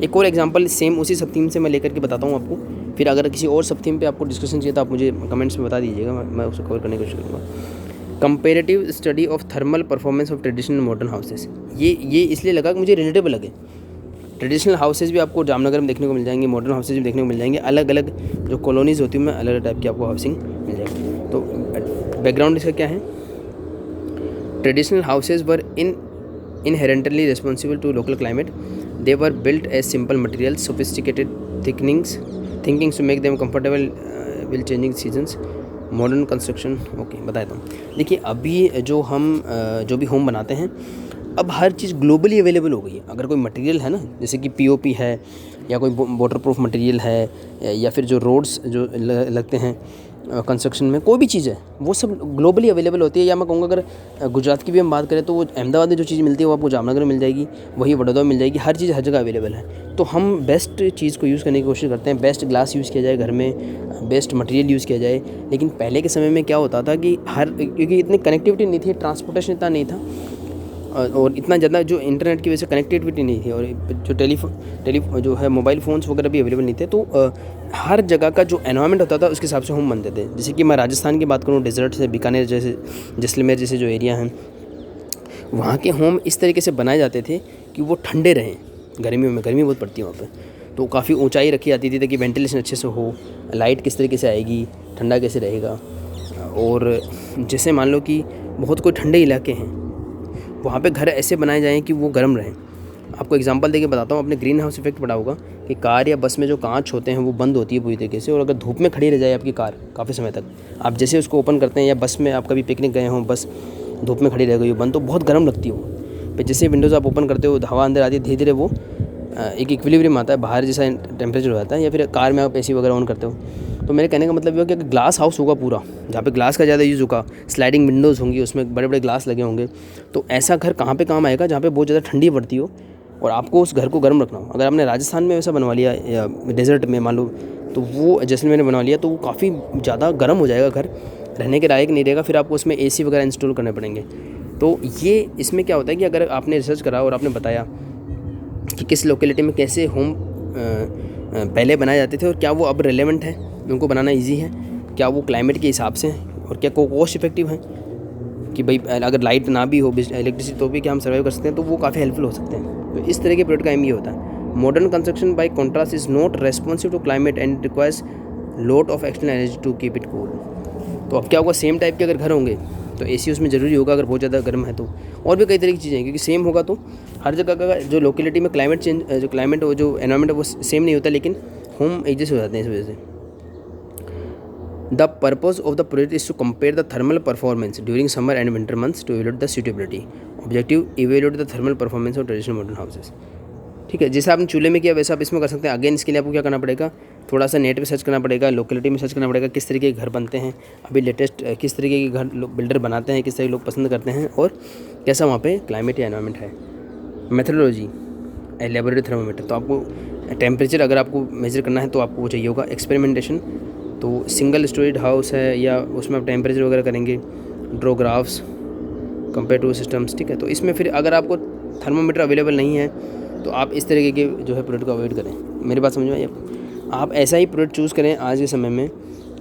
एक और एग्जांपल सेम उसी सब थीम से मैं लेकर के बताता हूँ आपको, फिर अगर किसी और सब थीम पे आपको डिस्कशन चाहिए तो आप मुझे कमेंट्स में बता दीजिएगा, मैं उसको कवर करने की कोशिश करूँगा। Comparative study of thermal performance of traditional modern houses, ये इसलिए लगा कि मुझे रिलेटेबल लगे। ट्रेडिशनल हाउसेज भी आपको जामनगर में देखने को मिल जाएंगे, मॉडर्न हाउसेज भी देखने को मिल जाएंगे, अलग अलग जो कॉलोनीज़ होती है उनमें अलग अलग टाइप की आपको हाउसिंग मिल जाएगी। तो बैकग्राउंड इसका क्या है, traditional houses were inherently responsible to local climate. They were built as simple materials, sophisticated thinkings to make them comfortable while changing seasons. Modern construction, okay बता देता हूँ। देखिए अभी जो भी होम बनाते हैं, अब हर चीज़ ग्लोबली अवेलेबल हो गई है। अगर कोई मटेरियल है ना, जैसे कि पीओपी है या कोई वाटर प्रूफ मटेरियल है या फिर जो रोड्स जो लगते हैं कंस्ट्रक्शन में, कोई भी चीज़ है वो सब ग्लोबली अवेलेबल होती है। या मैं कहूँगा अगर गुजरात की भी हम बात करें तो वो अहमदाबाद में जो चीज़ मिलती है वो आपको जामनगर में मिल जाएगी, वही वडोदरा में मिल जाएगी, हर चीज़ हर जगह अवेलेबल है। तो हम बेस्ट चीज़ को यूज़ करने की कोशिश करते हैं, बेस्ट ग्लास यूज़ किया जाए घर में, बेस्ट मटेरियल यूज़ किया जाए। लेकिन पहले के समय में क्या होता था कि क्योंकि इतनी कनेक्टिविटी नहीं थी, ट्रांसपोर्टेशन इतना नहीं था और इतना ज़्यादा जो इंटरनेट की वजह से कनेक्टिविटी नहीं थी और जो जो है मोबाइल फ़ोन्स वगैरह भी अवेलेबल नहीं थे, तो हर जगह का जो एनवायरनमेंट होता था उसके हिसाब से होम बनते थे। जैसे कि मैं राजस्थान की बात करूँ, डेजर्ट से बीकानेर जैसे, जैसलमेर जैसे जो एरिया हैं, वहाँ के होम इस तरीके से बनाए जाते थे कि वो ठंडे रहें। गर्मियों में गर्मी बहुत पड़ती है वहाँ पे, तो काफ़ी ऊंचाई रखी जाती थी ताकि वेंटिलेशन अच्छे से हो, लाइट किस तरीके से आएगी, ठंडा कैसे रहेगा। और जैसे मान लो कि बहुत कोई ठंडे इलाके हैं, वहाँ पे घर ऐसे बनाए जाएँ कि वो गर्म रहें। आपको एग्जांपल देके बताता हूँ, आपने ग्रीन हाउस इफेक्ट पढ़ा होगा कि कार या बस में जो कांच होते हैं वो बंद होती है पूरी तरीके से, और अगर धूप में खड़ी रह जाए आपकी कार काफ़ी समय तक, आप जैसे उसको ओपन करते हैं, या बस में आप कभी पिकनिक गए हों, बस धूप में खड़ी रह गई बंद, तो बहुत गर्म लगती है वो। फिर जैसे विंडोज़ आप ओपन करते हो, हवा अंदर आती है, धीरे धीरे वो एक इक्विलिब्रियम आता है, बाहर जैसा टेम्परेचर हो जाता है। या फिर कार में आप एसी वगैरह ऑन करते हो। तो मेरे कहने का मतलब ये है कि ग्लास हाउस होगा पूरा, जहाँ पे ग्लास का ज़्यादा यूज़ होगा, स्लाइडिंग विंडोज़ होंगी, उसमें बड़े बड़े ग्लास लगे होंगे, तो ऐसा घर कहाँ पे काम आएगा, जहाँ पे बहुत ज़्यादा ठंडी पड़ती हो और आपको उस घर को गर्म रखना हो। अगर आपने राजस्थान में वैसा बनवा लिया या डेजर्ट में मान लो, तो वो जैसलमेर में बनवा लिया, तो वो काफ़ी ज़्यादा गर्म हो जाएगा घर, रहने के लायक नहीं रहेगा। फिर आपको उसमें एसी वगैरह इंस्टॉल करने पड़ेंगे। तो ये इसमें क्या होता है कि अगर आपने रिसर्च करा और आपने बताया कि किस लोकेलिटी में कैसे होम पहले बनाए जाते थे और क्या वो अब रेलेवेंट है, उनको बनाना इजी है, क्या वो क्लाइमेट के हिसाब से हैं और क्या कॉस्ट इफेक्टिव हैं, कि भाई अगर लाइट ना भी हो, इलेक्ट्रिसिटी, तो भी क्या हम सर्वाइव कर सकते हैं, तो वो काफ़ी हेल्पफुल हो सकते हैं। तो इस तरह के प्रोडक्ट का एम ये होता है। Modern construction by contrast is not responsive to climate and requires lot of external energy to keep it cool. तो अब क्या होगा, सेम टाइप के अगर घर होंगे तो एसी उसमें ज़रूरी होगा अगर बहुत ज़्यादा गर्म है तो, और भी कई तरह की चीज़ें हैं, क्योंकि सेम होगा तो हर जगह का जो लोकेलिटी में क्लाइमेट चेंज, जो क्लाइमेट जो एनवायरनमेंट है वो सेम नहीं होता, लेकिन होम एडजस्ट हो जाते हैं इस वजह से। The purpose of the project is to compare the thermal performance during summer and winter months to evaluate the suitability. Objective evaluate the thermal performance of traditional modern houses. ठीक है, जैसे आपने चूल्हे में किया वैसा आप इसमें कर सकते हैं। अगेन इसके लिए आपको क्या करना पड़ेगा, थोड़ा सा नेट पे सर्च करना पड़ेगा, लोकेलिटी में सर्च करना पड़ेगा, किस तरीके के घर बनते हैं अभी लेटेस्ट, किस तरीके के घर बिल्डर बनाते हैं, किस तरह के लोग पसंद करते हैं और कैसा वहाँ पे क्लाइमेट या एनवायरनमेंट है। मेथडोलॉजी लेबोरेटरी थर्मोमीटर, तो आपको टेम्परेचर अगर आपको मेजर करना है तो आपको वो चाहिए होगा। एक्सपेरिमेंटेशन, तो सिंगल स्टोरीड हाउस है या उसमें आप टेम्परेचर वगैरह करेंगे। ड्रोग्राफ्स, कंपेयर टू सिस्टम्स, ठीक है। तो इसमें फिर अगर आपको थर्मोमीटर अवेलेबल नहीं है तो आप इस तरीके के जो है प्रोडक्ट को अवॉइड करें। मेरी बात समझ में आई आपको? आप ऐसा ही प्रोडक्ट चूज़ करें आज के समय में।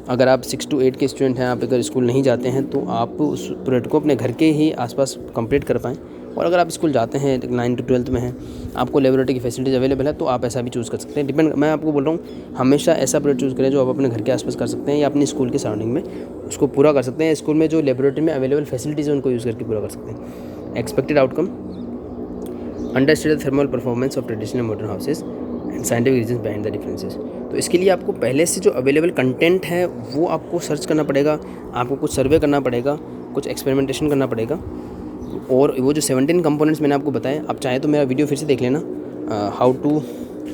अगर आप 6 to 8 के स्टूडेंट हैं, आप अगर स्कूल नहीं जाते हैं तो आप उस प्रोडक्ट को अपने घर के ही आसपास कंप्लीट कर पाएँ। और अगर आप स्कूल जाते हैं, 9 to 12 में हैं, आपको लेबोरेटरी की फैसिलिटीज़ अवेलेबल है, तो आप ऐसा भी चूज़ कर सकते हैं। डिपेंड, मैं आपको बोल रहा हूँ हमेशा ऐसा प्रोडक्ट चूज़ करें जो आप अपने घर के आसपास कर सकते हैं या अपनी स्कूल के सराउंडिंग में उसको पूरा कर सकते हैं। स्कूल में जो लेबोरेटरी में अवेलेबल फैसिलिटीज़ है उनको यूज़ करके पूरा कर सकते हैं। Expected outcome, understand the thermal performance of traditional modern houses and scientific reasons behind the differences. तो इसके लिए आपको पहले से जो अवेलेबल कंटेंट है वो आपको सर्च करना पड़ेगा, आपको कुछ सर्वे करना पड़ेगा, कुछ एक्सपेरिमेंटेशन करना पड़ेगा। और वो जो 17 कंपोनेंट्स मैंने आपको बताए, आप चाहे तो मेरा वीडियो फिर से देख लेना, how to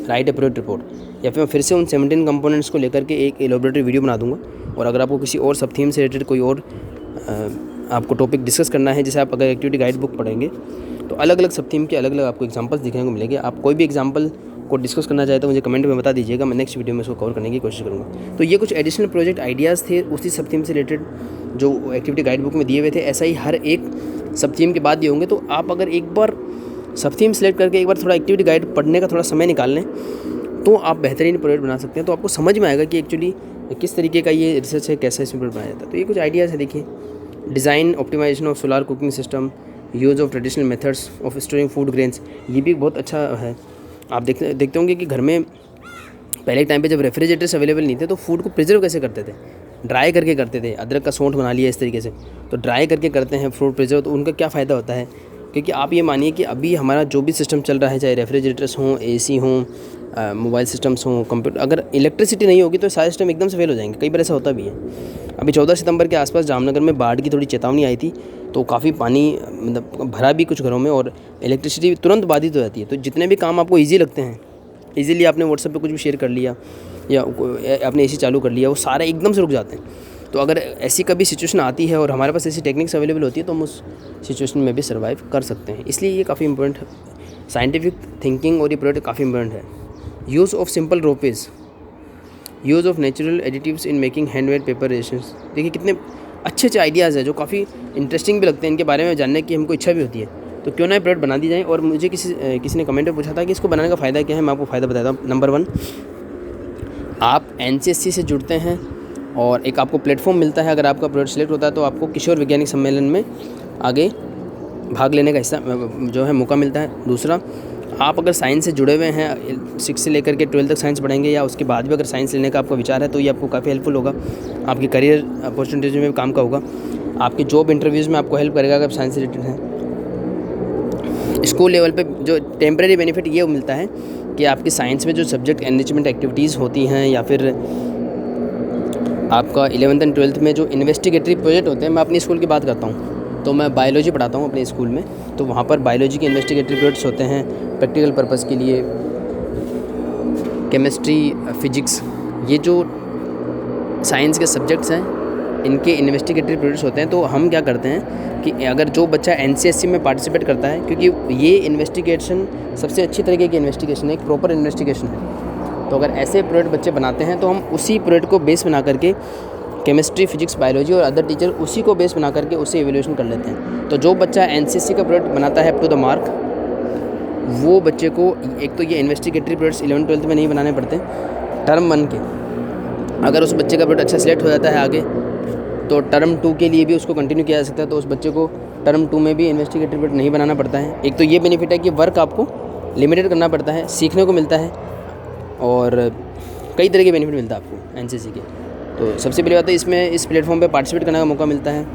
write a project report, या फिर मैं फिर से उन 17 कंपोनेंट्स को लेकर के एक एलोबरेटरी वीडियो बना दूंगा। और अगर आपको किसी और सब थीम से रिलेटेड कोई और आपको टॉपिक डिस्कस करना है, जैसे आप अगर एक्टिविटी गाइड बुक पढ़ेंगे तो अलग अलग सब थीम के अलग अलग आपको एग्जांपल्स दिखने को मिलेंगे। आप कोई भी एग्जांपल को डिस्कस करना चाहे तो मुझे कमेंट में बता दीजिएगा, मैं नेक्स्ट वीडियो में इसको कवर करने की कोशिश करूँगा। तो ये कुछ एडिशनल प्रोजेक्ट आइडियाज़ थे उसी सब थीम से रिलेटेड जो एक्टिविटी गाइड बुक में दिए हुए थे। ऐसा ही हर एक सब थीम के बाद दिए होंगे। तो आप अगर एक बार सब थीम सेलेक्ट करके एक बार थोड़ा एक्टिविटी गाइड पढ़ने का थोड़ा समय निकाल लें तो आप बेहतरीन प्रोजेक्ट बना सकते हैं। तो आपको समझ में आएगा कि एक्चुअली किस तरीके का ये रिसर्च है, कैसे इसमें बनाया जाता है। तो ये कुछ आइडियाज़ है। देखिए, design optimization of solar cooking system, use of traditional methods of storing food grains, ये भी बहुत अच्छा है। आप देखते होंगे कि घर में पहले के टाइम पे जब रेफ्रिजरेटर्स अवेलेबल नहीं थे तो फूड को प्रिजर्व कैसे करते थे, ड्राई करके करते थे। अदरक का सौंठ बना लिया इस तरीके से, तो ड्राई करके करते हैं फ्रूट प्रिजर्व। तो उनका क्या फ़ायदा होता है, क्योंकि आप ये मानिए कि अभी हमारा जो भी सिस्टम चल रहा है, चाहे रेफ्रिजरेटर्स हों, AC हों, मोबाइल सिस्टम्स हों, कंप्यूटर, अगर इलेक्ट्रिसिटी नहीं होगी तो सारे सिस्टम एकदम से फेल हो जाएंगे। कई बार ऐसा होता भी है। अभी 14 सितंबर के आसपास जामनगर में बाढ़ की थोड़ी चेतावनी आई थी, तो काफ़ी पानी मतलब भरा भी कुछ घरों में और इलेक्ट्रिसिटी तुरंत बाधित हो जाती है। तो जितने भी काम आपको ईजी लगते हैं, ईज़िली आपने व्हाट्सएप पे कुछ भी शेयर कर लिया या आपने AC चालू कर लिया, वो सारे एकदम से रुक जाते हैं। तो अगर ऐसी कभी सिचुएशन आती है और हमारे पास ऐसी टेक्निक्स अवेलेबल होती है तो हम उस सिचुएशन में भी सर्वाइव कर सकते हैं। इसलिए ये काफ़ी इंपॉर्टेंट है, साइंटिफिक थिंकिंग और ये प्रोडक्ट काफ़ी इंपॉर्टेंट है। Use of simple ropage, use of natural additives in making handmade paper rations. देखिए कितने अच्छे अच्छे आइडियाज़ हैं जो काफ़ी इंटरेस्टिंग भी लगते हैं। इनके बारे में जानने की हमको इच्छा भी होती है, तो क्यों ना ये प्रोडक्ट बना दी जाए। और मुझे किसी ने कमेंट में पूछा था कि इसको बनाने का फ़ायदा क्या है। मैं आपको फ़ायदा बताता हूँ। नंबर 1, आप NCSC से जुड़ते हैं और एक आपको प्लेटफॉर्म मिलता है। अगर आपका प्रोजेक्ट सेलेक्ट होता है तो आपको किशोर वैज्ञानिक सम्मेलन में आगे भाग लेने का हिस्सा जो है मौका मिलता है। दूसरा, आप अगर साइंस से जुड़े हुए हैं, 6 से लेकर के 12 तक साइंस पढ़ेंगे या उसके बाद भी अगर साइंस लेने का आपका विचार है तो ये आपको काफ़ी हेल्पफुल होगा। आपकी करियर अपॉर्चुनिटीज़ में भी काम का होगा, आपके जॉब इंटरव्यूज़ में आपको हेल्प करेगा अगर आप साइंस से रिलेटेड हैं। स्कूल लेवल पे जो टेम्परेरी बेनिफिट ये मिलता है कि आपकी साइंस में जो सब्जेक्ट एनरिचमेंट एक्टिविटीज़ होती हैं या फिर आपका 11th एंड 12th में जो इन्वेस्टिगेटरी प्रोजेक्ट होते हैं, मैं अपनी स्कूल की बात करता हूँ तो मैं बायोलॉजी पढ़ाता हूँ अपने स्कूल में। तो वहाँ पर बायोलॉजी के इन्वेस्टिगेटरी प्रोजेक्ट्स होते हैं प्रैक्टिकल पर्पज़ के लिए, केमिस्ट्री, फिजिक्स, ये जो साइंस के सब्जेक्ट्स हैं इनके इन्वेस्टिगेटरी प्रोजेक्ट्स होते हैं। तो हम क्या करते हैं कि अगर जो बच्चा NCSC में पार्टिसिपेट करता है, क्योंकि ये इन्वेस्टिगेशन सबसे अच्छी तरीके की इन्वेस्टिगेशन है, एक प्रॉपर इन्वेस्टिगेशन है। तो अगर ऐसे प्रोजेक्ट बच्चे बनाते हैं तो हम उसी प्रोजेक्ट को बेस बना करके केमिस्ट्री, फिजिक्स, बायोलॉजी और अदर टीचर उसी को बेस बना करके उससे एवेल्यूशन कर लेते हैं। तो जो बच्चा NCSC का प्रोजेक्ट बनाता है अप टू द मार्क, वो बच्चे को एक तो ये इन्वेस्टिगेटरी प्रोजेक्ट्स 11th 12th में नहीं बनाने पड़ते टर्म 1 के। अगर उस बच्चे का प्रोजेक्ट अच्छा सिलेक्ट हो जाता है आगे तो टर्म 2 के लिए भी उसको कंटिन्यू किया जा सकता है। तो उस बच्चे को टर्म 2 में भी इन्वेस्टिगेटरी प्रोजेक्ट नहीं बनाना पड़ता है। एक तो ये बेनिफिट है कि वर्क आपको लिमिटेड करना पड़ता है, सीखने को मिलता है और कई तरह के बेनिफिट मिलता है आपको NCSC के। तो सबसे पहली बात है इसमें इस प्लेटफॉर्म पे पार्टिसिपेट करने का मौका मिलता है।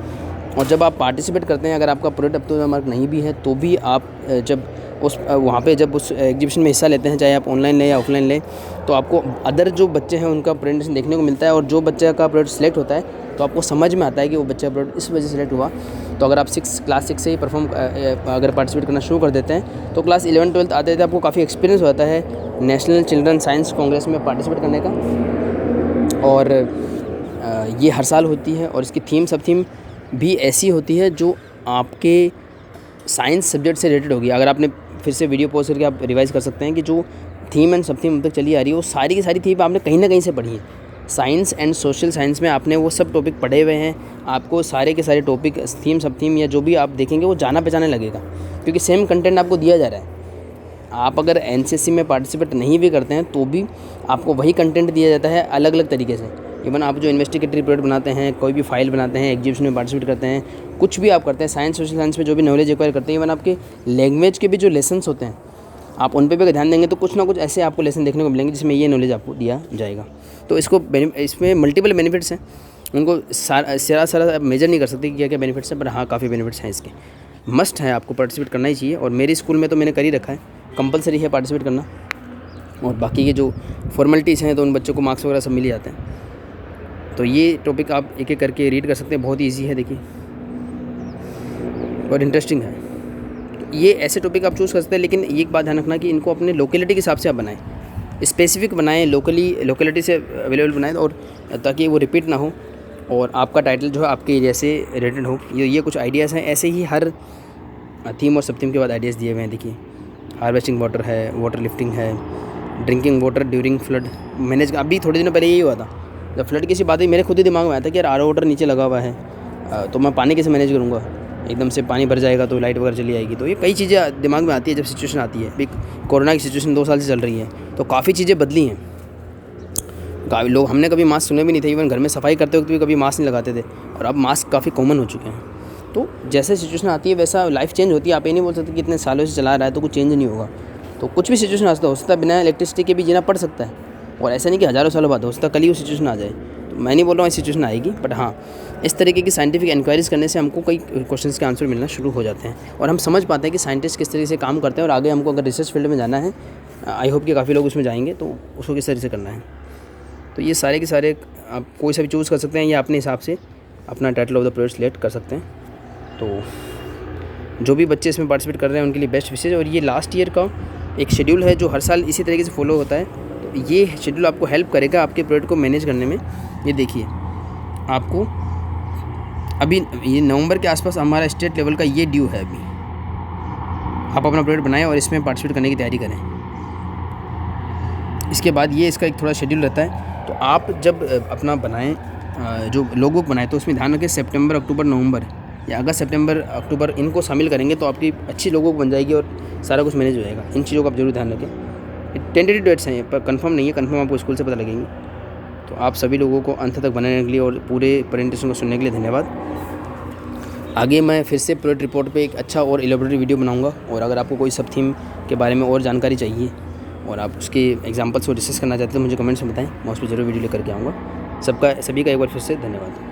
और जब आप पार्टिसिपेट करते हैं, अगर आपका project up to the mark नहीं भी है तो भी आप जब वहाँ पे जब उस एग्जीबिशन में हिस्सा लेते हैं, चाहे आप ऑनलाइन लें या ऑफलाइन लें, तो आपको अदर जो बच्चे हैं उनका प्रेजेंटेशन देखने को मिलता है। और जो बच्चे का प्रोजेक्ट सेलेक्ट होता है तो आपको समझ में आता है कि वो बच्चा प्रोजेक्ट इस वजह से सेलेक्ट हुआ। तो अगर आप क्लास 6 से ही अगर पार्टिसिपेट करना शुरू कर देते हैं तो क्लास 11 12 आते थे आपको काफ़ी एक्सपीरियंस होता है नेशनल चिल्ड्रन साइंस कांग्रेस में पार्टिसिपेट करने का। और ये हर साल होती है और इसकी सब थीम भी ऐसी होती है जो आपके साइंस सब्जेक्ट से रिलेटेड होगी। अगर आपने फिर से वीडियो पॉज करके आप रिवाइज़ कर सकते हैं कि जो थीम एंड सब थीम अब तक चली आ रही है वो सारी की सारी थीम आपने कहीं ना कहीं से पढ़ी है। साइंस एंड सोशल साइंस में आपने वो सब टॉपिक पढ़े हुए हैं। आपको सारे के सारे टॉपिक सब थीम या जो भी आप देखेंगे वो जाना पहचाने लगेगा, क्योंकि सेम कंटेंट आपको दिया जा रहा है। आप अगर NCSC में पार्टिसिपेट नहीं भी करते हैं तो भी आपको वही कंटेंट दिया जाता है अलग अलग तरीके से। इवन आप जो इन्वेस्टिगेटरी प्रोजेक्ट बनाते हैं, कोई भी फाइल बनाते हैं, एग्जीबिशन में पार्टिसिपेट करते हैं, कुछ भी आप करते हैं साइंस सोशल साइंस में जो भी नॉलेज एक्वायर करते हैं, इवन आपके लैंग्वेज के भी जो लेसन्स होते हैं आप उन पर भी ध्यान देंगे तो कुछ ना कुछ ऐसे आपको लेसन देखने को मिलेंगे जिसमें ये नॉलेज आपको दिया जाएगा। तो इसमें मल्टीपल बेनिफिट्स हैं, उनको सारा मेजर नहीं कर सकते कि क्या क्या बेनिफिट्स हैं, पर हाँ काफ़ी बेनिफिट्स हैं इसके। मस्ट है, आपको पार्टिसिपेट करना ही चाहिए। और मेरे स्कूल में तो मैंने कर ही रखा है, कंपलसरी है पार्टिसिपेट करना। और बाकी के जो फॉर्मेलिटीज़ हैं तो उन बच्चों को मार्क्स वगैरह सब मिल ही जाते हैं। तो ये टॉपिक आप एक एक करके रीड कर सकते हैं, बहुत ईजी है देखिए और इंटरेस्टिंग है। तो ये ऐसे टॉपिक आप चूज़ कर सकते हैं, लेकिन एक बात ध्यान रखना कि इनको अपने लोकेलिटी के हिसाब से आप बनाएं, स्पेसिफिक बनाएं, लोकेलिटी से अवेलेबल बनाएं, और ताकि वो रिपीट ना हो और आपका टाइटल जो है आपके एरिया से रिलेटेड हो। ये कुछ आइडियाज़ हैं। ऐसे ही हर थीम और सब थीम के बाद आइडियाज़ दिए हुए हैं। देखिए हार्वेस्टिंग वाटर है, वाटर लिफ्टिंग है, drinking water during flood manage. अभी थोड़े दिनों पहले यही हुआ था, जब फ्लड की सी बात हुई मेरे खुद ही दिमाग में आया था कि यार आरओ वाटर नीचे लगा हुआ है, तो मैं पानी कैसे मैनेज करूँगा, एकदम से पानी भर जाएगा तो लाइट वगैरह चली आएगी। तो ये कई चीज़ें दिमाग में आती है जब सिचुएशन आती है। अभी कोरोना की सिचुएशन 2 साल से चल रही है, तो काफ़ी चीज़ें बदली हैं। काफ़ी लोग, हमने कभी मास्क सुने भी नहीं थे, इवन घर में सफाई करते वक्त भी कभी मास्क नहीं लगाते थे, और अब मास्क काफ़ी कॉमन हो चुके हैं। तो जैसे सिचुएशन आती है वैसा लाइफ चेंज होती है। आप ये नहीं बोल सकते कि इतने सालों से चला रहा है तो कुछ चेंज नहीं होगा। तो कुछ भी सिचुएशन आ सकता है, बिना इलेक्ट्रिसिटी के भी जीना पड़ सकता है, और ऐसा नहीं कि हज़ारों सालों बाद हो सकता है कल ही वो सिचुएशन आ जाए। तो मैं नहीं बोल रहा हूँ ऐसी सिचुएशन आएगी, बट हाँ इस तरीके की साइंटिफिक इंक्वायरीज करने से हमको कई क्वेश्चंस के आंसर मिलना शुरू हो जाते हैं, और हम समझ पाते हैं कि साइंटिस्ट किस तरीके से काम करते हैं, और आगे हमको अगर रिसर्च फील्ड में जाना है, आई होप कि काफ़ी लोग उसमें जाएंगे, तो उसको किस तरीके से करना है। तो ये सारे के सारे आप कोई सा भी चूज़ कर सकते हैं, या अपने हिसाब से अपना title of the project select कर सकते हैं। तो जो भी बच्चे इसमें पार्टिसिपेट कर रहे हैं उनके लिए बेस्ट विशेष। और ये लास्ट ईयर का एक शेड्यूल है जो हर साल इसी तरीके से फॉलो होता है। तो ये शेड्यूल आपको हेल्प करेगा आपके प्रोजेक्ट को मैनेज करने में। ये देखिए आपको अभी ये नवंबर के आसपास हमारा स्टेट लेवल का ये ड्यू है। अभी आप अपना प्रोजेक्ट बनाएं और इसमें पार्टिसिपेट करने की तैयारी करें। इसके बाद ये इसका एक थोड़ा शेड्यूल रहता है। तो आप जब अपना बनाएं, जो लोगो बनाएं, तो उसमें ध्यान रखें सितंबर, अक्टूबर, नवंबर या अगस्त, सितंबर, अक्टूबर इनको शामिल करेंगे तो आपकी अच्छी लोगो बन जाएगी और सारा कुछ मैनेज हो जाएगा। इन चीज़ों का आप जरूर ध्यान रखें। टेंटेटिव डेट्स हैं, पर कंफर्म नहीं है, कंफर्म आपको स्कूल से पता लगेंगे। तो आप सभी लोगों को अंत तक बनाने के लिए और पूरे प्रेजेंटेशन को सुनने के लिए धन्यवाद। आगे मैं फिर से प्रोजेक्ट रिपोर्ट पे एक अच्छा और एलेबोरेटेड वीडियो बनाऊंगा, और अगर आपको कोई सब थीम के बारे में और जानकारी चाहिए और आप उसके एग्जांपल्स को डिस्कस करना चाहते हैं तो मुझे कमेंट्स में बताएं, मैं उस पर जरूर वीडियो लेकर के आऊँगा। सभी का एक बार फिर से धन्यवाद।